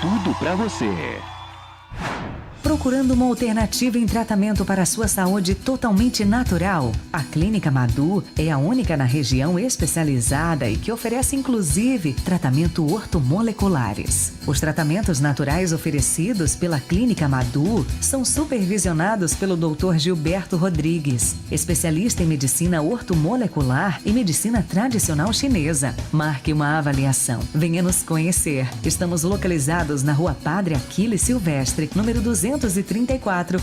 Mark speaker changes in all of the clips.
Speaker 1: tudo pra você.
Speaker 2: Procurando uma alternativa em tratamento para a sua saúde totalmente natural? A Clínica Madu é a única na região especializada e que oferece inclusive tratamento ortomoleculares. Os tratamentos naturais oferecidos pela Clínica Madu são supervisionados pelo Dr. Gilberto Rodrigues, especialista em medicina ortomolecular e medicina tradicional chinesa. Marque uma avaliação. Venha nos conhecer. Estamos localizados na Rua Padre Aquiles Silvestre, número 234,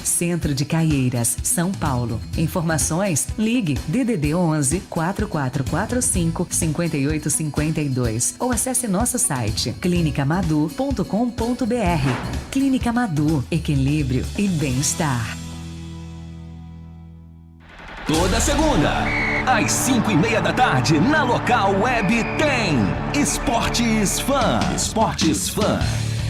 Speaker 2: Centro de Caieiras, São Paulo. Informações? Ligue DDD 11 4445 5852 ou acesse nosso site clinicamadu.com.br. Clínica Madu, equilíbrio e bem-estar.
Speaker 1: Toda segunda, às 5:30 da tarde, na Local Web tem Esportes Fã. Esportes Fã.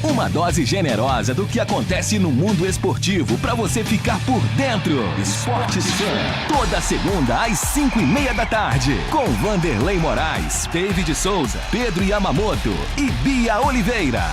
Speaker 1: Uma dose generosa do que acontece no mundo esportivo para você ficar por dentro. Esportes Fã. Toda segunda às 5:30 da tarde. Com Vanderlei Moraes, David Souza, Pedro Yamamoto e Bia Oliveira.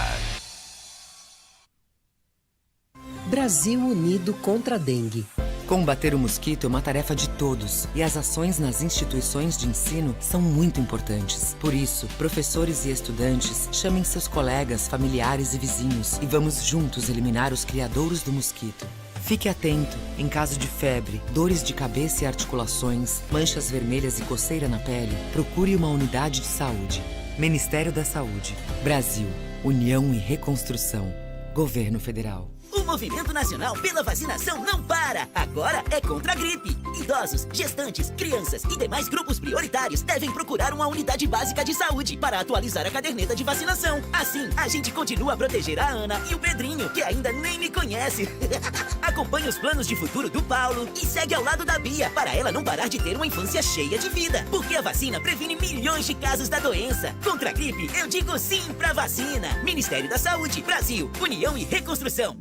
Speaker 3: Brasil unido contra a dengue. Combater o mosquito é uma tarefa de todos e as ações nas instituições de ensino são muito importantes. Por isso, professores e estudantes chamem seus colegas, familiares e vizinhos e vamos juntos eliminar os criadouros do mosquito. Fique atento. Em caso de febre, dores de cabeça e articulações, manchas vermelhas e coceira na pele, procure uma unidade de saúde. Ministério da Saúde. Brasil. União e Reconstrução. Governo Federal.
Speaker 4: O movimento nacional pela vacinação não para. Agora é contra a gripe. Idosos, gestantes, crianças e demais grupos prioritários devem procurar uma unidade básica de saúde para atualizar a caderneta de vacinação. Assim, a gente continua a proteger a Ana e o Pedrinho, que ainda nem me conhece. Acompanhe os planos de futuro do Paulo e segue ao lado da Bia, para ela não parar de ter uma infância cheia de vida. Porque a vacina previne milhões de casos da doença. Contra a gripe, eu digo sim pra vacina. Ministério da Saúde, Brasil, União e Reconstrução.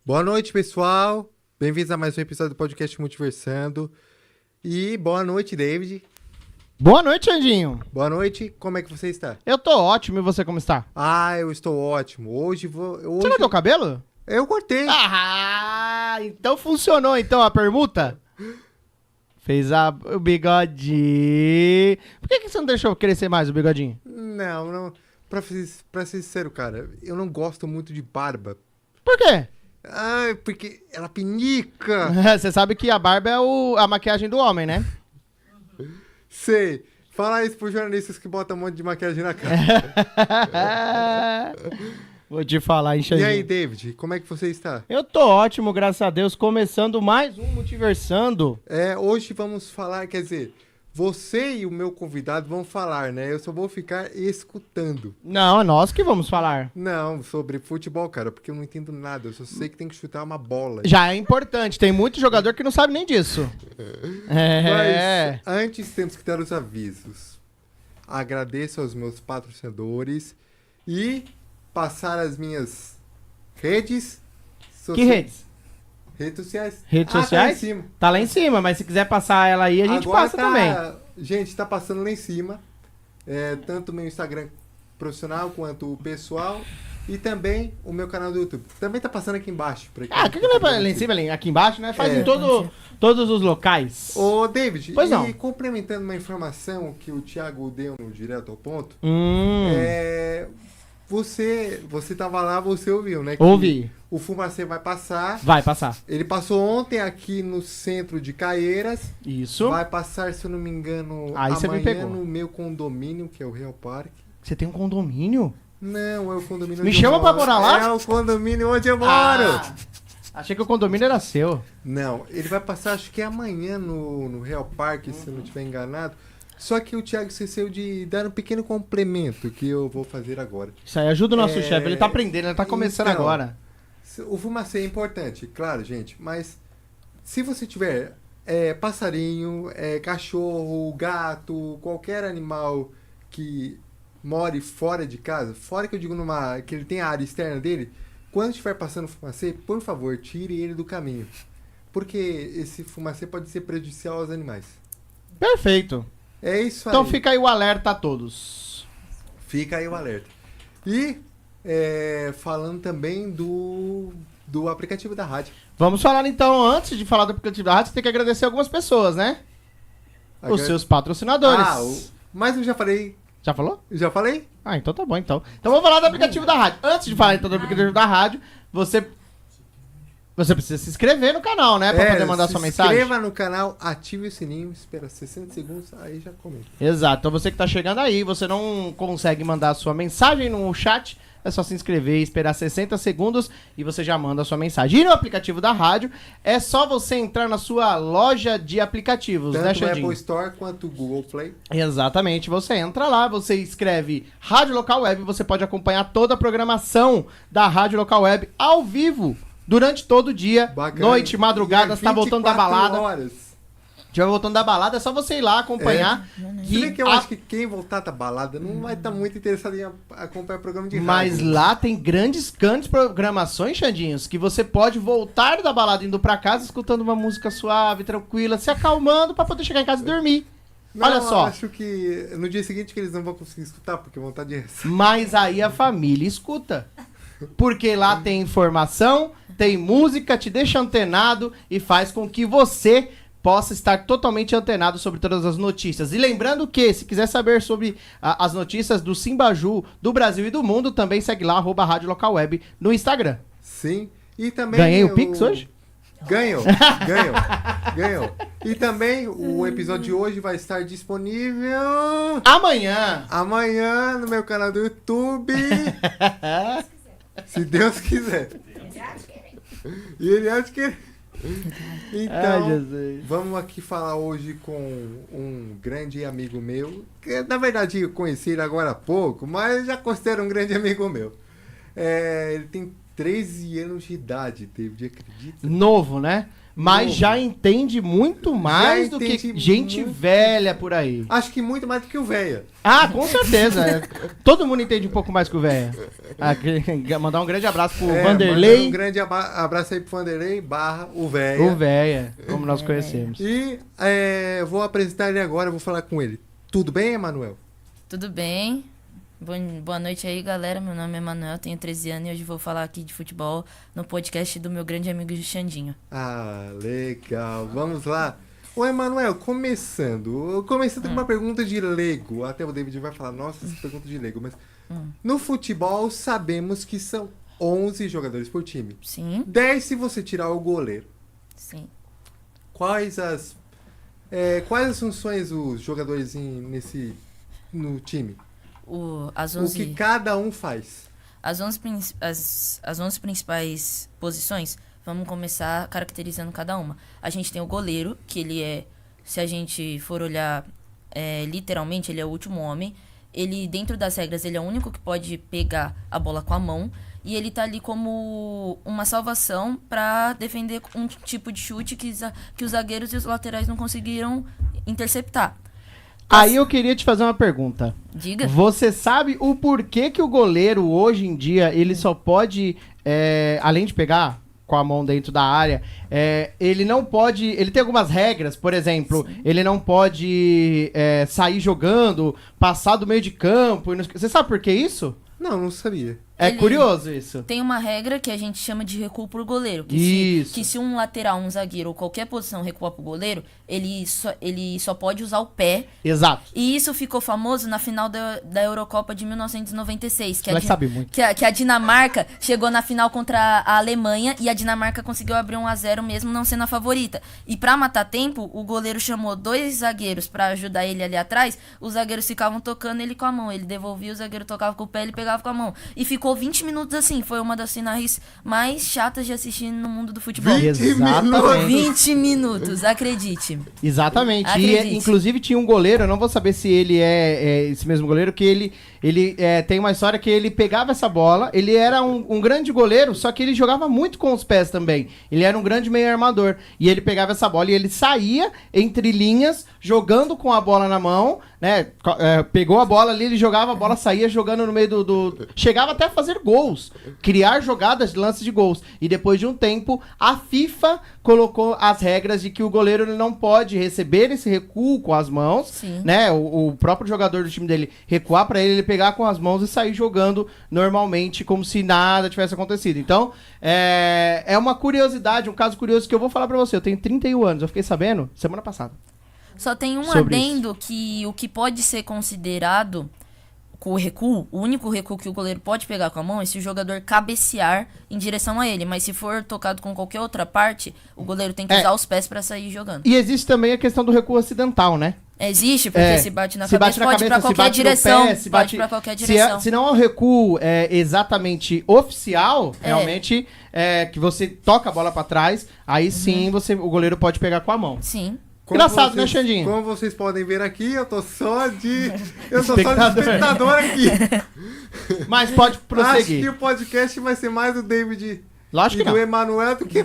Speaker 5: Boa noite, pessoal. Bem-vindos a mais um episódio do podcast Multiversando. E boa noite, David.
Speaker 6: Boa noite, Andinho.
Speaker 5: Boa noite, como é que você está?
Speaker 6: Eu tô ótimo, e você como está?
Speaker 5: Ah, eu estou ótimo. Hoje...
Speaker 6: Você cortou o cabelo?
Speaker 5: Eu cortei.
Speaker 6: Ah, então funcionou então a permuta? Fez o bigodinho. Por que você não deixou crescer mais o bigodinho?
Speaker 5: Não. Pra ser sincero, cara, eu não gosto muito de barba.
Speaker 6: Por quê?
Speaker 5: Ah, porque ela pinica.
Speaker 6: Você sabe que a barba é a maquiagem do homem, né?
Speaker 5: Sei. Fala isso pros jornalistas que botam um monte de maquiagem na cara.
Speaker 6: Vou te falar, hein,
Speaker 5: E
Speaker 6: Xandinho.
Speaker 5: aí, David, como é que você está?
Speaker 6: Eu tô ótimo, graças a Deus, começando mais um Multiversando.
Speaker 5: Hoje vamos falar, quer dizer, você e o meu convidado vão falar, né? Eu só vou ficar escutando.
Speaker 6: Não, é nós que vamos falar.
Speaker 5: Não, sobre futebol, cara, porque eu não entendo nada. Eu só sei que tem que chutar uma bola.
Speaker 6: Já é importante, tem muito jogador que não sabe nem disso. É.
Speaker 5: Mas antes temos que dar os avisos. Agradeço aos meus patrocinadores e passar as minhas redes
Speaker 6: Que redes?
Speaker 5: Redes sociais.
Speaker 6: Redes
Speaker 5: Tá
Speaker 6: sociais?
Speaker 5: lá em cima.
Speaker 6: Tá lá em cima, mas se quiser passar ela aí, a gente
Speaker 5: Agora
Speaker 6: passa
Speaker 5: tá-
Speaker 6: também.
Speaker 5: Gente, tá passando lá em cima. Tanto o meu Instagram profissional quanto o pessoal. E também o meu canal do YouTube. Também tá passando aqui embaixo. Pra quem
Speaker 6: Ah, o que não é lá em cima, ali, aqui embaixo, né? Faz
Speaker 5: É.
Speaker 6: em todos os locais.
Speaker 5: Ô, David,
Speaker 6: Pois não.
Speaker 5: e complementando uma informação que o Thiago deu no Direto ao Ponto, você tava lá, você ouviu, né? Que
Speaker 6: Ouvi.
Speaker 5: O Fumacê vai passar.
Speaker 6: Vai passar.
Speaker 5: Ele passou ontem aqui no centro de Caieiras.
Speaker 6: Isso.
Speaker 5: Vai passar, se eu não me engano,
Speaker 6: Aí você me
Speaker 5: amanhã
Speaker 6: pegou.
Speaker 5: no meu condomínio, que é o Real Park.
Speaker 6: Você tem um condomínio?
Speaker 5: Não, é o condomínio
Speaker 6: Me
Speaker 5: onde eu
Speaker 6: chama pra
Speaker 5: moro.
Speaker 6: morar lá?
Speaker 5: É o condomínio onde eu moro.
Speaker 6: Ah, achei que o condomínio era seu.
Speaker 5: Não, ele vai passar, acho que é amanhã no Real Park, se eu não estiver enganado. Só que o Thiago esqueceu de dar um pequeno complemento que eu vou fazer agora.
Speaker 6: Isso aí ajuda o nosso
Speaker 5: É,
Speaker 6: chefe. Ele tá aprendendo, ele tá começando
Speaker 5: então,
Speaker 6: agora.
Speaker 5: O fumacê é importante, claro, gente, mas se você tiver passarinho, cachorro, gato, qualquer animal que more fora de casa, fora que eu digo que ele tem a área externa dele, quando estiver passando fumacê, por favor, tire ele do caminho. Porque esse fumacê pode ser prejudicial aos animais.
Speaker 6: Perfeito.
Speaker 5: É isso aí.
Speaker 6: Então fica aí o alerta a todos.
Speaker 5: Fica aí o alerta. E falando também do aplicativo da rádio.
Speaker 6: Vamos falar então, antes de falar do aplicativo da rádio, você tem que agradecer algumas pessoas, né? Os seus patrocinadores.
Speaker 5: Mas eu já falei.
Speaker 6: Já falou?
Speaker 5: Já falei?
Speaker 6: Ah, então tá bom, então. Então vamos falar do aplicativo da rádio. Antes de falar então do aplicativo da rádio, você precisa se inscrever no canal, né? Pra poder mandar sua mensagem.
Speaker 5: Se inscreva no canal, ative o sininho, espera 60 segundos, aí já comenta.
Speaker 6: Exato. Então você que tá chegando aí, você não consegue mandar a sua mensagem no chat, é só se inscrever e esperar 60 segundos e você já manda a sua mensagem. E no aplicativo da rádio, é só você entrar na sua loja de aplicativos, né,
Speaker 5: Tanto o
Speaker 6: Xandinho?
Speaker 5: Apple Store quanto o Google Play.
Speaker 6: Exatamente, você entra lá, você escreve Rádio Local Web, você pode acompanhar toda a programação da Rádio Local Web ao vivo, durante todo o dia,
Speaker 5: Bacana.
Speaker 6: noite, madrugada,
Speaker 5: E
Speaker 6: você tá voltando da
Speaker 5: 24
Speaker 6: balada.
Speaker 5: horas.
Speaker 6: Estiver voltando da balada, é só você ir lá acompanhar.
Speaker 5: Se bem que eu acho que quem voltar da balada não vai estar muito interessado em acompanhar o programa de rádio.
Speaker 6: Mas lá tem grandes programações, Xandinhos, que você pode voltar da balada indo pra casa escutando uma música suave, tranquila, se acalmando pra poder chegar em casa e dormir.
Speaker 5: Não,
Speaker 6: Olha só.
Speaker 5: Eu acho que no dia seguinte que eles não vão conseguir escutar, porque vão estar de ressaca.
Speaker 6: Mas aí a família escuta. Porque lá tem informação, tem música, te deixa antenado e faz com que você possa estar totalmente antenado sobre todas as notícias. E lembrando que, se quiser saber sobre as notícias do Simbaju, do Brasil e do mundo, também segue lá, @Rádio Local Web no Instagram.
Speaker 5: Sim. E também
Speaker 6: Ganhei o Pix hoje?
Speaker 5: Ganhou. E também o episódio de hoje vai estar disponível
Speaker 6: Amanhã!
Speaker 5: no meu canal do YouTube. Se Deus quiser. E ele acha que... Então,
Speaker 6: Ai, Jesus.
Speaker 5: vamos aqui falar hoje com um grande amigo meu, que na verdade eu conheci ele agora há pouco, mas já considero um grande amigo meu. Ele tem 13 anos de idade, David, acredita?
Speaker 6: Novo, né? Mas
Speaker 5: Novo.
Speaker 6: já entende muito mais do que
Speaker 5: entende
Speaker 6: gente
Speaker 5: muito.
Speaker 6: velha por aí.
Speaker 5: Acho que muito mais do que o Véia.
Speaker 6: Ah, com certeza. Todo mundo entende um pouco mais que o velho. Mandar um grande abraço pro
Speaker 5: Mandando
Speaker 6: Vanderlei.
Speaker 5: um grande abraço aí pro Vanderlei, o Véia.
Speaker 6: O velho, como nós conhecemos.
Speaker 5: E vou apresentar ele agora, vou falar com ele. Tudo bem, Emanuel?
Speaker 7: Tudo bem? Boa noite aí, galera. Meu nome é Emanuel, tenho 13 anos e hoje vou falar aqui de futebol no podcast do meu grande amigo Xandinho.
Speaker 5: Ah, legal. Vamos lá. Ô, Emanuel, começando com uma pergunta de leigo. Até o David vai falar, nossa, essa pergunta de leigo. Mas no futebol, sabemos que são 11 jogadores por time.
Speaker 7: Sim,
Speaker 5: 10 se você tirar o goleiro.
Speaker 7: sim.
Speaker 5: Quais as Quais as funções os jogadores no time?
Speaker 7: As
Speaker 5: O
Speaker 7: 11,
Speaker 5: que cada um faz?
Speaker 7: as 11 principais posições, vamos começar caracterizando cada uma. A gente tem o goleiro, que ele é, se a gente for olhar literalmente, ele é o último homem. Ele, dentro das regras, ele é o único que pode pegar a bola com a mão. E ele tá ali como uma salvação para defender um tipo de chute que os zagueiros e os laterais não conseguiram interceptar.
Speaker 6: Aí eu queria te fazer uma pergunta.
Speaker 7: Diga.
Speaker 6: Você sabe o porquê que o goleiro, hoje em dia, ele só pode, além de pegar com a mão dentro da área, ele não pode... Ele tem algumas regras, por exemplo,
Speaker 7: Sim.
Speaker 6: ele não pode sair jogando, passar do meio de campo. Você sabe por que isso?
Speaker 5: Não sabia.
Speaker 6: É
Speaker 7: Ele-
Speaker 6: curioso isso.
Speaker 7: Tem uma regra que a gente chama de recuo pro goleiro.
Speaker 6: Isso.
Speaker 7: Que se um lateral, um zagueiro ou qualquer posição recuar pro goleiro, ele só pode usar o pé.
Speaker 6: Exato.
Speaker 7: E isso ficou famoso na final da Eurocopa de 1996.
Speaker 6: Ela sabe muito.
Speaker 7: Que a Dinamarca chegou na final contra a Alemanha e a Dinamarca conseguiu abrir 1-0 mesmo não sendo a favorita. E pra matar tempo, o goleiro chamou 2 zagueiros pra ajudar ele ali atrás. Os zagueiros ficavam tocando ele com a mão. Ele devolvia, o zagueiro tocava com o pé, ele pegava com a mão. E ficou 20 minutos assim. Foi uma das finais mais chatas de assistir no mundo do futebol.
Speaker 5: 20
Speaker 6: Exatamente.
Speaker 7: 20 minutos, acredite.
Speaker 6: Exatamente.
Speaker 7: Acredite.
Speaker 6: E, inclusive, tinha um goleiro, eu não vou saber se ele é esse mesmo goleiro, que ele tem uma história que ele pegava essa bola, ele era um grande goleiro, só que ele jogava muito com os pés também. Ele era um grande meio armador. E ele pegava essa bola e ele saía entre linhas, jogando com a bola na mão, né? Pegou a bola ali, ele jogava a bola, saía jogando no meio chegava até a fazer gols, criar jogadas, lances de gols. E depois de um tempo, a FIFA colocou as regras de que o goleiro ele não pode receber esse recuo com as mãos,
Speaker 7: Sim.
Speaker 6: né? O próprio jogador do time dele recuar pra ele pegar com as mãos e sair jogando normalmente, como se nada tivesse acontecido. Então, é uma curiosidade, um caso curioso que eu vou falar pra você. Eu tenho 31 anos, eu fiquei sabendo semana passada.
Speaker 7: Só tem um
Speaker 6: Sobre
Speaker 7: adendo que o que pode ser considerado com o recuo, o único recuo que o goleiro pode pegar com a mão é se o jogador cabecear em direção a ele. Mas se for tocado com qualquer outra parte, o goleiro tem que usar os pés pra sair jogando.
Speaker 6: E existe também a questão do recuo acidental, né?
Speaker 7: Existe, porque se bate na cabeça, pode ir pra
Speaker 6: se
Speaker 7: qualquer
Speaker 6: bate no
Speaker 7: direção.
Speaker 6: pé, se
Speaker 7: Pode
Speaker 6: bate-
Speaker 7: ir pra qualquer direção.
Speaker 6: Se não é um recuo exatamente oficial, realmente, que você toca a bola pra trás, aí sim o goleiro pode pegar com a mão.
Speaker 7: Sim.
Speaker 6: Engraçado, né, Xandinho?
Speaker 5: Como vocês podem ver aqui, eu tô só de
Speaker 6: Espectador.
Speaker 5: espectador aqui.
Speaker 6: Mas pode
Speaker 5: Acho que
Speaker 6: prosseguir.
Speaker 5: o podcast vai ser mais do David
Speaker 6: Lógico
Speaker 5: e
Speaker 6: que
Speaker 5: do
Speaker 6: não.
Speaker 5: Emanuel do que...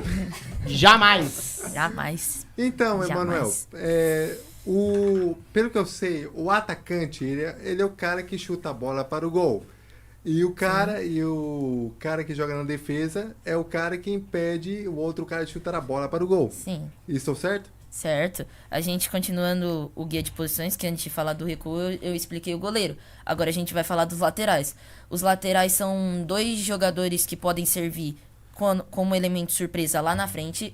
Speaker 6: Jamais.
Speaker 7: Jamais.
Speaker 5: Então,
Speaker 7: Jamais.
Speaker 5: Emanuel, pelo que eu sei, o atacante, ele é o cara que chuta a bola para o gol. E o cara que joga na defesa é o cara que impede o outro cara de chutar a bola para o gol.
Speaker 7: Sim.
Speaker 5: Estou certo?
Speaker 7: Certo. A gente continuando o guia de posições, que antes de falar do recuo, eu expliquei o goleiro. Agora a gente vai falar dos laterais. Os laterais são 2 jogadores que podem servir como elemento surpresa lá na frente.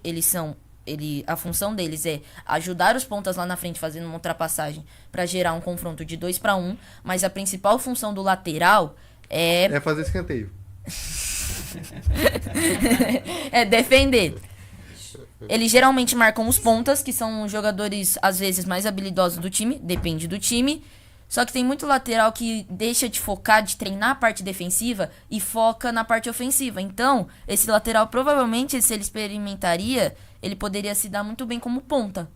Speaker 7: A função deles é ajudar os pontas lá na frente fazendo uma ultrapassagem para gerar um confronto de 2-1, mas a principal função do lateral
Speaker 5: É fazer escanteio.
Speaker 7: é defender. Eles geralmente marcam os pontas, que são jogadores às vezes mais habilidosos do time, depende do time. Só que tem muito lateral que deixa de focar, de treinar a parte defensiva e foca na parte ofensiva. Então, esse lateral provavelmente, se ele experimentaria, ele poderia se dar muito bem como ponta.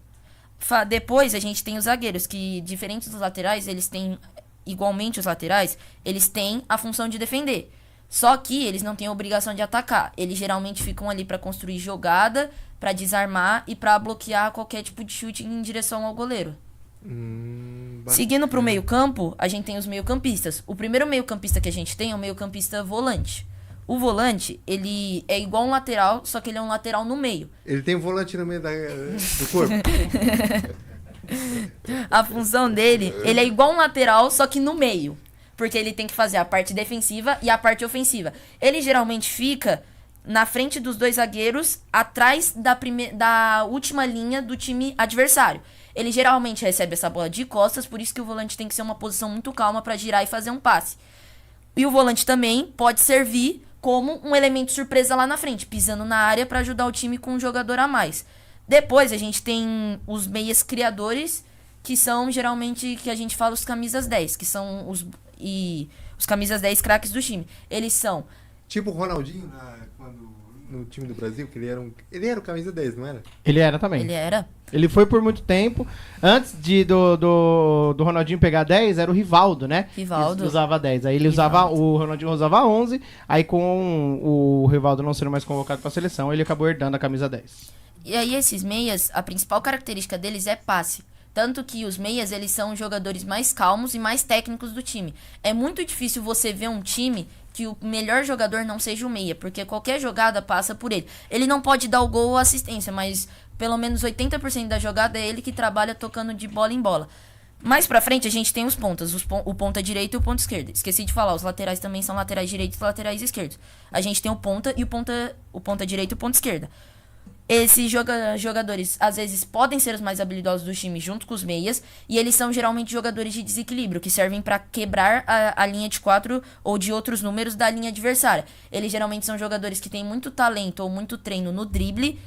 Speaker 7: Depois a gente tem os zagueiros, que diferentes dos laterais, eles têm, igualmente os laterais, eles têm a função de defender. Só que eles não têm a obrigação de atacar. Eles geralmente ficam ali pra construir jogada, pra desarmar e pra bloquear qualquer tipo de chute em direção ao goleiro. Seguindo pro meio campo, a gente tem os meio-campistas. O primeiro meio-campista que a gente tem é o meio-campista volante. O volante, ele é igual um lateral, só que ele é um lateral no meio.
Speaker 5: Ele tem um volante no meio do corpo.
Speaker 7: A função dele, ele é igual um lateral, só que no meio. Porque ele tem que fazer a parte defensiva e a parte ofensiva. Ele geralmente fica na frente dos 2 zagueiros, atrás da última linha do time adversário. Ele geralmente recebe essa bola de costas, por isso que o volante tem que ser uma posição muito calma para girar e fazer um passe. E o volante também pode servir como um elemento surpresa lá na frente, pisando na área para ajudar o time com um jogador a mais. Depois a gente tem os meias criadores, que são geralmente, que a gente fala os camisas 10, que são os camisas 10 craques do time. Eles são...
Speaker 5: Tipo o Ronaldinho, no time do Brasil, que ele era o camisa 10, não era?
Speaker 6: Ele era também.
Speaker 7: Ele era.
Speaker 6: Ele foi por muito tempo. Antes do Ronaldinho pegar 10, era o Rivaldo, né?
Speaker 7: Rivaldo.
Speaker 6: Que usava 10. Aí
Speaker 7: Rivaldo.
Speaker 6: o Ronaldinho usava 11. Aí com o Rivaldo não sendo mais convocado para a seleção, ele acabou herdando a camisa 10.
Speaker 7: E aí esses meias, a principal característica deles é passe. Tanto que os meias, eles são os jogadores mais calmos e mais técnicos do time. É muito difícil você ver um time que o melhor jogador não seja o meia, porque qualquer jogada passa por ele. Ele não pode dar o gol ou assistência, mas pelo menos 80% da jogada é ele que trabalha tocando de bola em bola. Mais pra frente a gente tem os pontas, o ponta direito e o ponta esquerda. Esqueci de falar, os laterais também são laterais direitos e laterais esquerdos. A gente tem o ponta e o ponta direito e o ponta esquerda. Esses jogadores, às vezes, podem ser os mais habilidosos do time junto com os meias, e eles são geralmente jogadores de desequilíbrio, que servem para quebrar a linha de 4 ou de outros números da linha adversária. Eles geralmente são jogadores que têm muito talento ou muito treino no drible,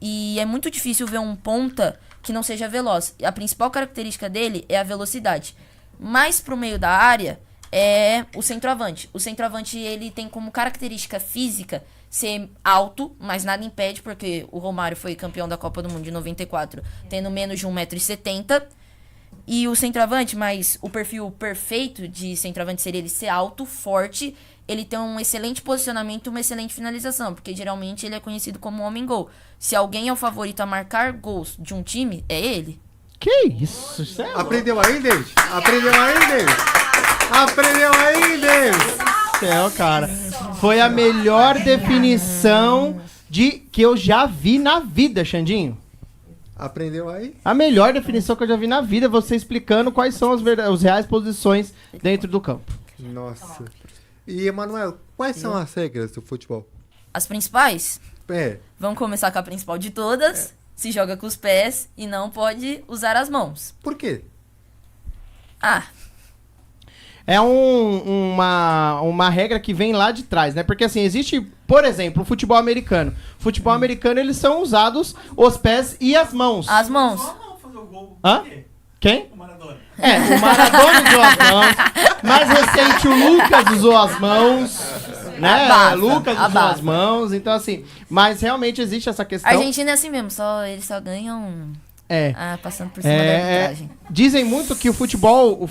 Speaker 7: e é muito difícil ver um ponta que não seja veloz. A principal característica dele é a velocidade. Mais pro meio da área é o centroavante. O centroavante, ele tem como característica física ser alto, mas nada impede, porque o Romário foi campeão da Copa do Mundo de 94, tendo menos de 1,70 m. E o centroavante, mas o perfil perfeito de centroavante seria ele ser alto, forte, ele tem um excelente posicionamento e uma excelente finalização, porque geralmente ele é conhecido como homem-gol. Se alguém é o favorito a marcar gols de um time, é ele.
Speaker 6: Que isso? Isso é
Speaker 5: Aprendeu aí, David? Aprendeu aí, David? Aprendeu aí, David?
Speaker 6: céu, cara. Foi a melhor definição que eu já vi na vida, Xandinho.
Speaker 5: Aprendeu aí?
Speaker 6: A melhor definição que eu já vi na vida, você explicando quais são as reais posições dentro do campo.
Speaker 5: Nossa. E, Emanuel, quais são as regras do futebol?
Speaker 7: As principais?
Speaker 5: É.
Speaker 7: Vamos começar com a principal de todas. Se joga com os pés e não pode usar as mãos.
Speaker 5: Por quê?
Speaker 6: É uma regra que vem lá de trás, né? Porque assim, existe, por exemplo, o futebol americano. Futebol americano, eles são usados os pés e as mãos.
Speaker 7: As mãos.
Speaker 6: Hã? Quem? O Maradona. O Maradona usou as mãos. Mais recente, o Lucas usou as mãos. Né? Lucas usou as mãos. Então, assim, mas realmente existe essa questão.
Speaker 7: A Argentina é assim mesmo, eles só ganham passando por cima da arbitragem.
Speaker 6: Dizem muito que o futebol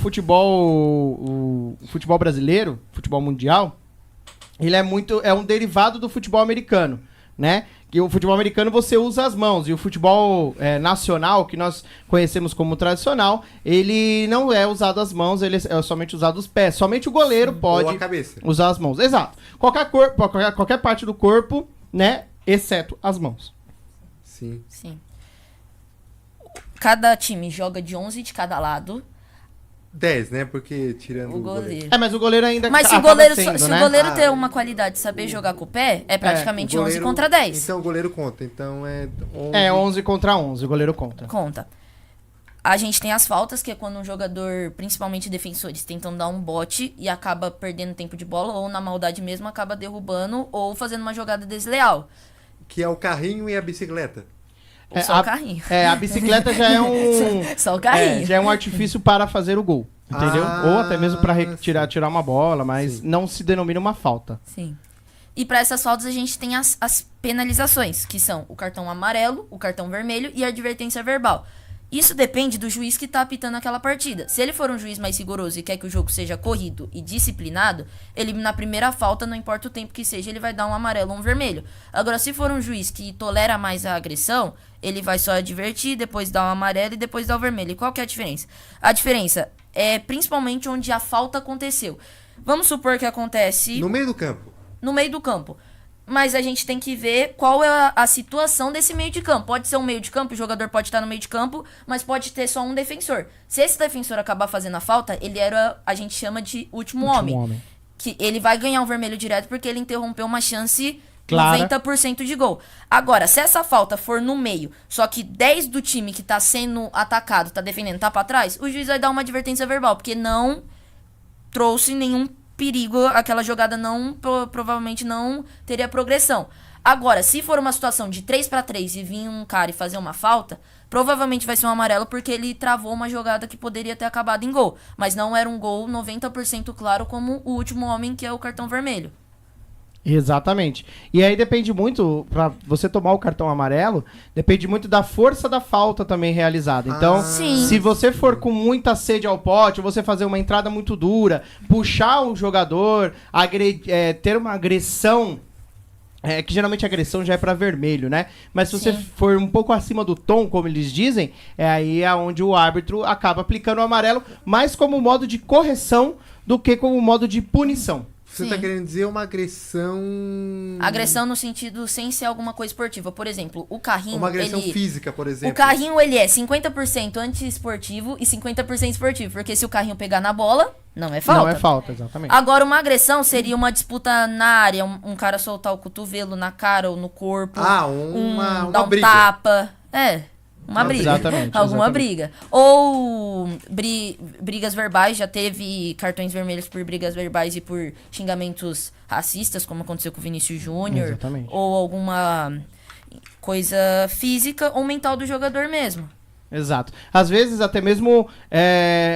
Speaker 6: brasileiro, futebol mundial, ele é um derivado do futebol americano, né? Que o futebol americano você usa as mãos, e o futebol nacional, que nós conhecemos como tradicional, ele não é usado as mãos, ele é somente usado os pés. Somente o goleiro pode usar as mãos. Exato. Qualquer parte do corpo, né? Exceto as mãos.
Speaker 5: Sim.
Speaker 7: Cada time joga de 11 de cada lado.
Speaker 5: 10, né? Porque tirando
Speaker 7: o goleiro.
Speaker 6: Mas o goleiro ainda
Speaker 7: Mas se o goleiro ter uma qualidade de saber jogar com o pé, é praticamente 11 contra 10.
Speaker 5: Então o goleiro conta. Então é 11.
Speaker 6: 11 contra 11, o goleiro conta.
Speaker 7: Conta. A gente tem as faltas, que é quando um jogador, principalmente defensores, tentam dar um bote e acaba perdendo tempo de bola, ou na maldade mesmo acaba derrubando, ou fazendo uma jogada desleal.
Speaker 5: Que é o carrinho e a bicicleta.
Speaker 7: Só o carrinho.
Speaker 6: A bicicleta já é
Speaker 7: só o carrinho.
Speaker 6: Já é um artifício para fazer o gol, entendeu? Ou até mesmo para tirar uma bola, mas não se denomina uma falta.
Speaker 7: Sim. E para essas faltas a gente tem as penalizações, que são o cartão amarelo, o cartão vermelho e a advertência verbal. Isso depende do juiz que tá apitando aquela partida. Se ele for um juiz mais rigoroso e quer que o jogo seja corrido e disciplinado, ele na primeira falta, não importa o tempo que seja, ele vai dar um amarelo ou um vermelho. Agora, se for um juiz que tolera mais a agressão, ele vai só advertir, depois dar um amarelo e depois dar o vermelho. E qual que é a diferença? A diferença é principalmente onde a falta aconteceu. Vamos supor que acontece...
Speaker 5: No meio do campo.
Speaker 7: No meio do campo. Mas a gente tem que ver qual é a situação desse meio de campo. Pode ser um meio de campo, o jogador pode estar no meio de campo, mas pode ter só um defensor. Se esse defensor acabar fazendo a falta, ele a gente chama de último homem. Que ele vai ganhar um vermelho direto porque ele interrompeu uma chance clara. 90% de gol. Agora, se essa falta for no meio, só que 10 do time que tá sendo atacado, tá defendendo, tá pra trás, o juiz vai dar uma advertência verbal, porque não trouxe nenhum perigo, aquela jogada provavelmente não teria progressão. Agora, se for uma situação de 3-3 e vir um cara e fazer uma falta, provavelmente vai ser um amarelo porque ele travou uma jogada que poderia ter acabado em gol. Mas não era um gol 90% claro como o último homem, que é o cartão vermelho.
Speaker 6: Exatamente. E aí depende muito, pra você tomar o cartão amarelo, depende muito da força da falta também realizada. Então,
Speaker 7: Sim.
Speaker 6: se você for com muita sede ao pote, você fazer uma entrada muito dura, puxar o jogador, ter uma agressão, que geralmente a agressão já é pra vermelho, né? Mas se você
Speaker 7: Sim.
Speaker 6: for um pouco acima do tom, como eles dizem, aí é onde o árbitro acaba aplicando o amarelo, mais como modo de correção do que como modo de punição.
Speaker 5: Você
Speaker 7: Sim.
Speaker 5: tá querendo dizer uma agressão...
Speaker 7: Agressão no sentido sem ser alguma coisa esportiva. Por exemplo, o carrinho...
Speaker 5: Uma agressão
Speaker 7: ele...
Speaker 5: física, por exemplo.
Speaker 7: O carrinho, ele é 50% antiesportivo e 50% esportivo. Porque se o carrinho pegar na bola, não é falta.
Speaker 6: Não é falta, exatamente.
Speaker 7: Agora, uma agressão seria uma disputa na área. Um cara soltar o cotovelo na cara ou no corpo.
Speaker 5: Uma
Speaker 7: dar um
Speaker 5: briga.
Speaker 7: tapa. Uma briga.
Speaker 6: Exatamente,
Speaker 7: Alguma
Speaker 6: exatamente.
Speaker 7: briga. Ou brigas verbais. Já teve cartões vermelhos por brigas verbais e por xingamentos racistas, como aconteceu com o Vinícius Júnior.
Speaker 6: Exatamente.
Speaker 7: Ou alguma coisa física ou mental do jogador mesmo.
Speaker 6: Exato. Às vezes, até mesmo,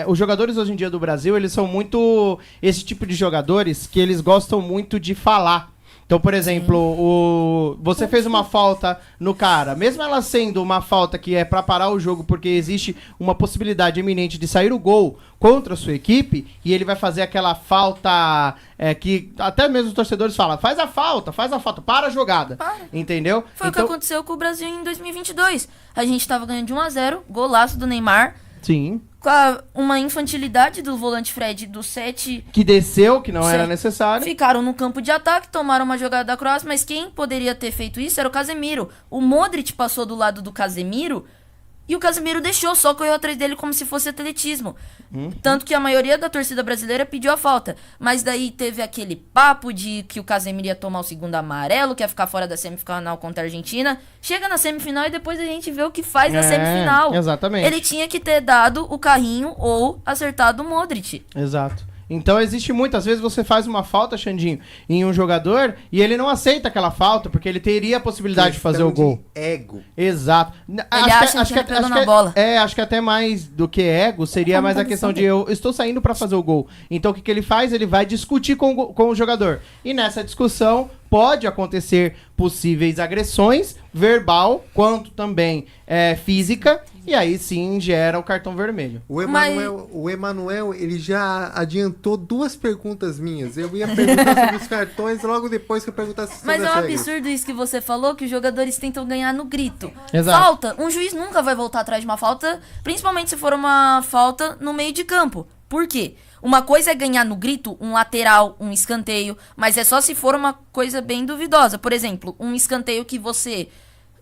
Speaker 6: os jogadores hoje em dia do Brasil, eles são muito esse tipo de jogadores que eles gostam muito de falar. Então, por exemplo, você fez uma falta no cara, mesmo ela sendo uma falta que é pra parar o jogo porque existe uma possibilidade iminente de sair o gol contra a sua equipe, e ele vai fazer aquela falta que até mesmo os torcedores falam, faz a falta, para a jogada.
Speaker 7: Para.
Speaker 6: Entendeu?
Speaker 7: Foi o que aconteceu com o Brasil em 2022. A gente tava ganhando de 1-0, golaço do Neymar,
Speaker 6: Sim.
Speaker 7: com uma infantilidade do volante Fred do 7.
Speaker 6: Que desceu, que não
Speaker 7: Sim.
Speaker 6: era necessário.
Speaker 7: Ficaram no campo de ataque, tomaram uma jogada da Croácia, mas quem poderia ter feito isso era o Casemiro. O Modric passou do lado do Casemiro e o Casemiro deixou, só correu atrás dele como se fosse atletismo. Tanto que a maioria da torcida brasileira pediu a falta. Mas daí teve aquele papo de que o Casemiro ia tomar o segundo amarelo, que ia ficar fora da semifinal contra a Argentina. Chega na semifinal e depois a gente vê o que faz na semifinal.
Speaker 6: Exatamente.
Speaker 7: Ele tinha que ter dado o carrinho ou acertado o Modric.
Speaker 6: Exato. Então existe muitas vezes você faz uma falta, Xandinho, em um jogador e ele não aceita aquela falta porque ele teria a possibilidade de fazer o gol.
Speaker 5: Ego.
Speaker 6: Exato.
Speaker 7: Ele acha que pegou na bola.
Speaker 6: Acho que até mais do que ego seria mais a questão de eu estou saindo pra fazer o gol. Então o que ele faz? Ele vai discutir com o jogador. E nessa discussão pode acontecer possíveis agressões, verbal, quanto também física, e aí sim gera o cartão vermelho.
Speaker 5: O Emanuel, ele já adiantou duas perguntas minhas. Eu ia perguntar sobre os cartões logo depois que eu perguntasse sobre
Speaker 7: Mas é
Speaker 5: as
Speaker 7: um
Speaker 5: regras.
Speaker 7: absurdo isso que você falou, que os jogadores tentam ganhar no grito.
Speaker 6: Exato.
Speaker 7: Falta, um juiz nunca vai voltar atrás de uma falta, principalmente se for uma falta no meio de campo. Por quê? Uma coisa é ganhar no grito, um lateral, um escanteio, mas é só se for uma coisa bem duvidosa. Por exemplo, um escanteio que você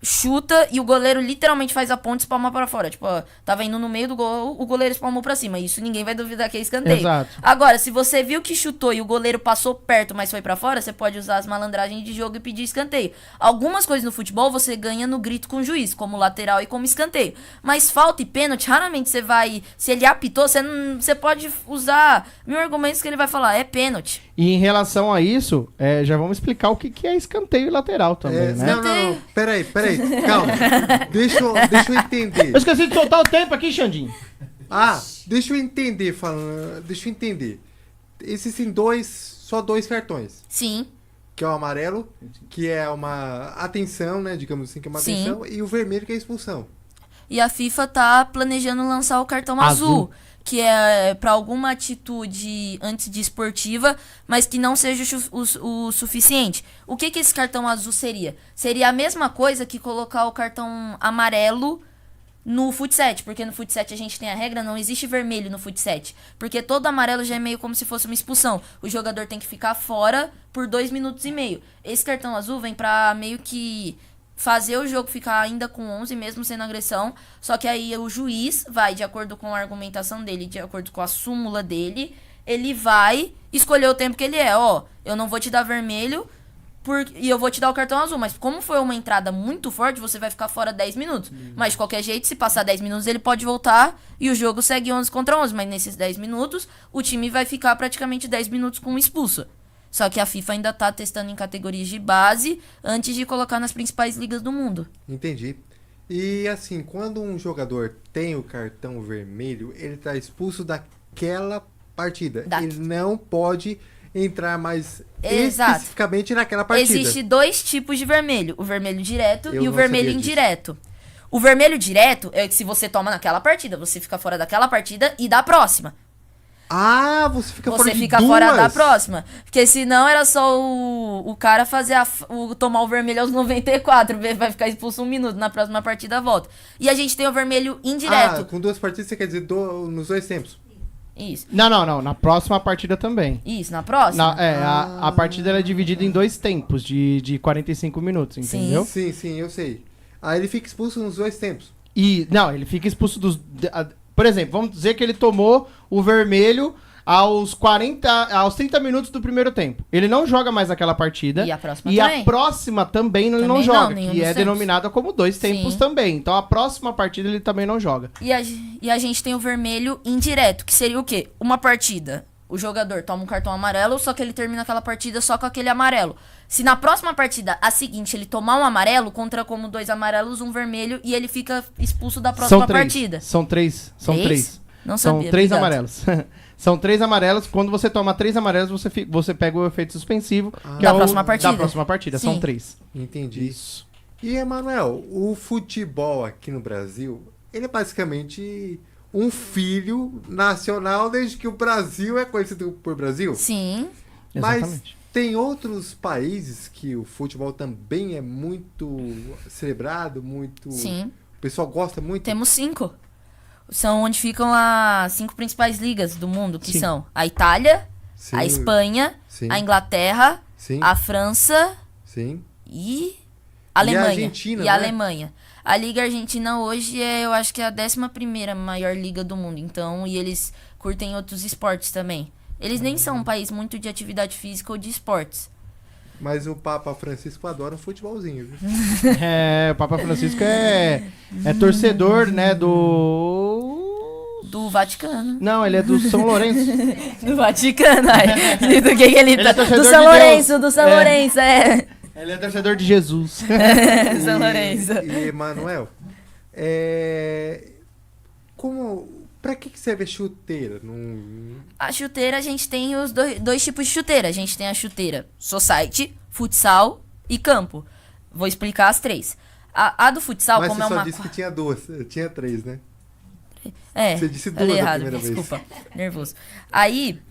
Speaker 7: chuta e o goleiro literalmente faz a ponte e espalma pra fora. Tipo, ó, tava indo no meio do gol, o goleiro espalmou pra cima. Isso ninguém vai duvidar que é escanteio.
Speaker 6: Exato.
Speaker 7: Agora, se você viu que chutou e o goleiro passou perto, mas foi pra fora, você pode usar as malandragens de jogo e pedir escanteio. Algumas coisas no futebol você ganha no grito com o juiz, como lateral e como escanteio. Mas falta e pênalti, raramente você vai... Se ele apitou, você pode usar 1000 argumentos que ele vai falar, é pênalti.
Speaker 6: E em relação a isso, já vamos explicar o que é escanteio e lateral também, né?
Speaker 5: Não. Peraí. Calma. Deixa eu entender.
Speaker 6: Eu esqueci de soltar o tempo aqui, Xandinho.
Speaker 5: Deixa eu entender falando. Deixa eu entender. Existem só dois cartões.
Speaker 7: Sim.
Speaker 5: Que é o amarelo, que é uma atenção, né? Digamos assim, que é uma
Speaker 7: Sim.
Speaker 5: atenção. E o vermelho, que é a expulsão.
Speaker 7: E a FIFA tá planejando lançar o cartão azul, que é pra alguma atitude antidesportiva, mas que não seja o suficiente. O que esse cartão azul seria? Seria a mesma coisa que colocar o cartão amarelo no fut-7, porque no fut-7 a gente tem a regra, não existe vermelho no fut-7, porque todo amarelo já é meio como se fosse uma expulsão. O jogador tem que ficar fora por 2 minutos e meio. Esse cartão azul vem pra meio que fazer o jogo ficar ainda com 11, mesmo sendo agressão, só que aí o juiz vai, de acordo com a argumentação dele, de acordo com a súmula dele, ele vai escolher o tempo que ele é. Eu não vou te dar vermelho e eu vou te dar o cartão azul, mas como foi uma entrada muito forte, você vai ficar fora 10 minutos. Mas de qualquer jeito, se passar 10 minutos, ele pode voltar e o jogo segue 11 contra 11, mas nesses 10 minutos, o time vai ficar praticamente 10 minutos com um expulso. Só que a FIFA ainda tá testando em categorias de base antes de colocar nas principais ligas do mundo.
Speaker 5: Entendi. E assim, quando um jogador tem o cartão vermelho, ele tá expulso daquela partida. Ele não pode entrar mais especificamente naquela partida.
Speaker 7: Existe 2 tipos de vermelho, o vermelho direto
Speaker 5: Eu
Speaker 7: e o
Speaker 5: não
Speaker 7: vermelho
Speaker 5: sabia disso.
Speaker 7: indireto. O vermelho direto é que se você toma naquela partida, você fica fora daquela partida e da próxima.
Speaker 5: Ah, você fica fora
Speaker 7: Você
Speaker 5: de
Speaker 7: fica
Speaker 5: duas.
Speaker 7: fora da próxima. Porque senão era só o cara fazer tomar o vermelho aos 94, vai ficar expulso 1 minuto, na próxima partida volta. E a gente tem o vermelho indireto.
Speaker 5: Ah, com 2 partidas você quer dizer nos 2 tempos.
Speaker 7: Isso.
Speaker 6: Não. Na próxima partida também.
Speaker 7: Isso, na próxima?
Speaker 6: A partida ela é dividida em 2 tempos de 45 minutos, entendeu?
Speaker 5: Sim, eu sei. Aí ele fica expulso nos 2 tempos.
Speaker 6: Ele fica expulso dos... Por exemplo, vamos dizer que ele tomou o vermelho aos 30 minutos do primeiro tempo. Ele não joga mais aquela partida.
Speaker 7: E a próxima
Speaker 6: e
Speaker 7: também.
Speaker 6: a próxima também ele não
Speaker 7: Também
Speaker 6: joga,
Speaker 7: nenhum
Speaker 6: que
Speaker 7: dos
Speaker 6: é
Speaker 7: tempos.
Speaker 6: denominada como 2 tempos
Speaker 7: Sim.
Speaker 6: também. Então a próxima partida ele também não joga.
Speaker 7: E a gente tem o vermelho indireto, que seria o quê? Uma partida, o jogador toma um cartão amarelo, só que ele termina aquela partida só com aquele amarelo. Se na próxima partida, a seguinte, ele tomar um amarelo, contra como 2 amarelos, 1 vermelho, e ele fica expulso da próxima partida.
Speaker 6: São três.
Speaker 7: Não
Speaker 6: São
Speaker 7: sabia,
Speaker 6: 3
Speaker 7: obrigado.
Speaker 6: amarelos. São 3 amarelos. Quando você toma 3 amarelos, você pega o efeito suspensivo, que
Speaker 7: Da
Speaker 6: é
Speaker 7: próxima partida.
Speaker 6: da próxima partida.
Speaker 7: Sim.
Speaker 6: São 3.
Speaker 5: Entendi.
Speaker 6: Isso.
Speaker 5: E, Emanuel, o futebol aqui no Brasil, ele é basicamente um filho nacional desde que o Brasil é conhecido por Brasil.
Speaker 7: Sim.
Speaker 5: Mas
Speaker 6: Exatamente.
Speaker 5: tem outros países que o futebol também é muito celebrado, muito...
Speaker 7: Sim.
Speaker 5: O pessoal gosta muito.
Speaker 7: Temos 5. São onde ficam as 5 principais ligas do mundo, que
Speaker 6: Sim.
Speaker 7: são a Itália,
Speaker 5: Sim,
Speaker 7: a Espanha,
Speaker 5: sim.
Speaker 7: a Inglaterra,
Speaker 5: Sim,
Speaker 7: a França
Speaker 5: sim.
Speaker 7: e a Alemanha.
Speaker 5: Argentina,
Speaker 7: E
Speaker 5: né?
Speaker 7: a Alemanha. A Liga Argentina hoje eu acho que é a 11ª maior liga do mundo. Então, e eles curtem outros esportes também. Eles nem são um país muito de atividade física ou de esportes.
Speaker 5: Mas o Papa Francisco adora um futebolzinho, viu?
Speaker 6: O Papa Francisco é torcedor, né, do...
Speaker 7: Do Vaticano.
Speaker 6: Não, ele é do São Lourenço.
Speaker 7: Do Vaticano, ai. Do que ele tá?
Speaker 6: é torcedor
Speaker 7: Do São
Speaker 6: de
Speaker 7: Lourenço,
Speaker 6: Deus.
Speaker 7: do São
Speaker 6: É.
Speaker 7: Lourenço, é.
Speaker 6: Ele é torcedor de Jesus.
Speaker 7: São Lourenço.
Speaker 5: E Emanuel, pra que serve a chuteira?
Speaker 7: A chuteira, a gente tem os 2 tipos de chuteira. A gente tem a chuteira society, futsal e campo. Vou explicar as 3. A do futsal,
Speaker 5: Mas
Speaker 7: como
Speaker 5: você
Speaker 7: é
Speaker 5: só
Speaker 7: uma...
Speaker 5: disse que tinha 2, tinha 3, né?
Speaker 7: É,
Speaker 5: Você disse
Speaker 7: falei
Speaker 5: 2 da
Speaker 7: errado,
Speaker 5: primeira vez.
Speaker 7: desculpa, nervoso. Aí,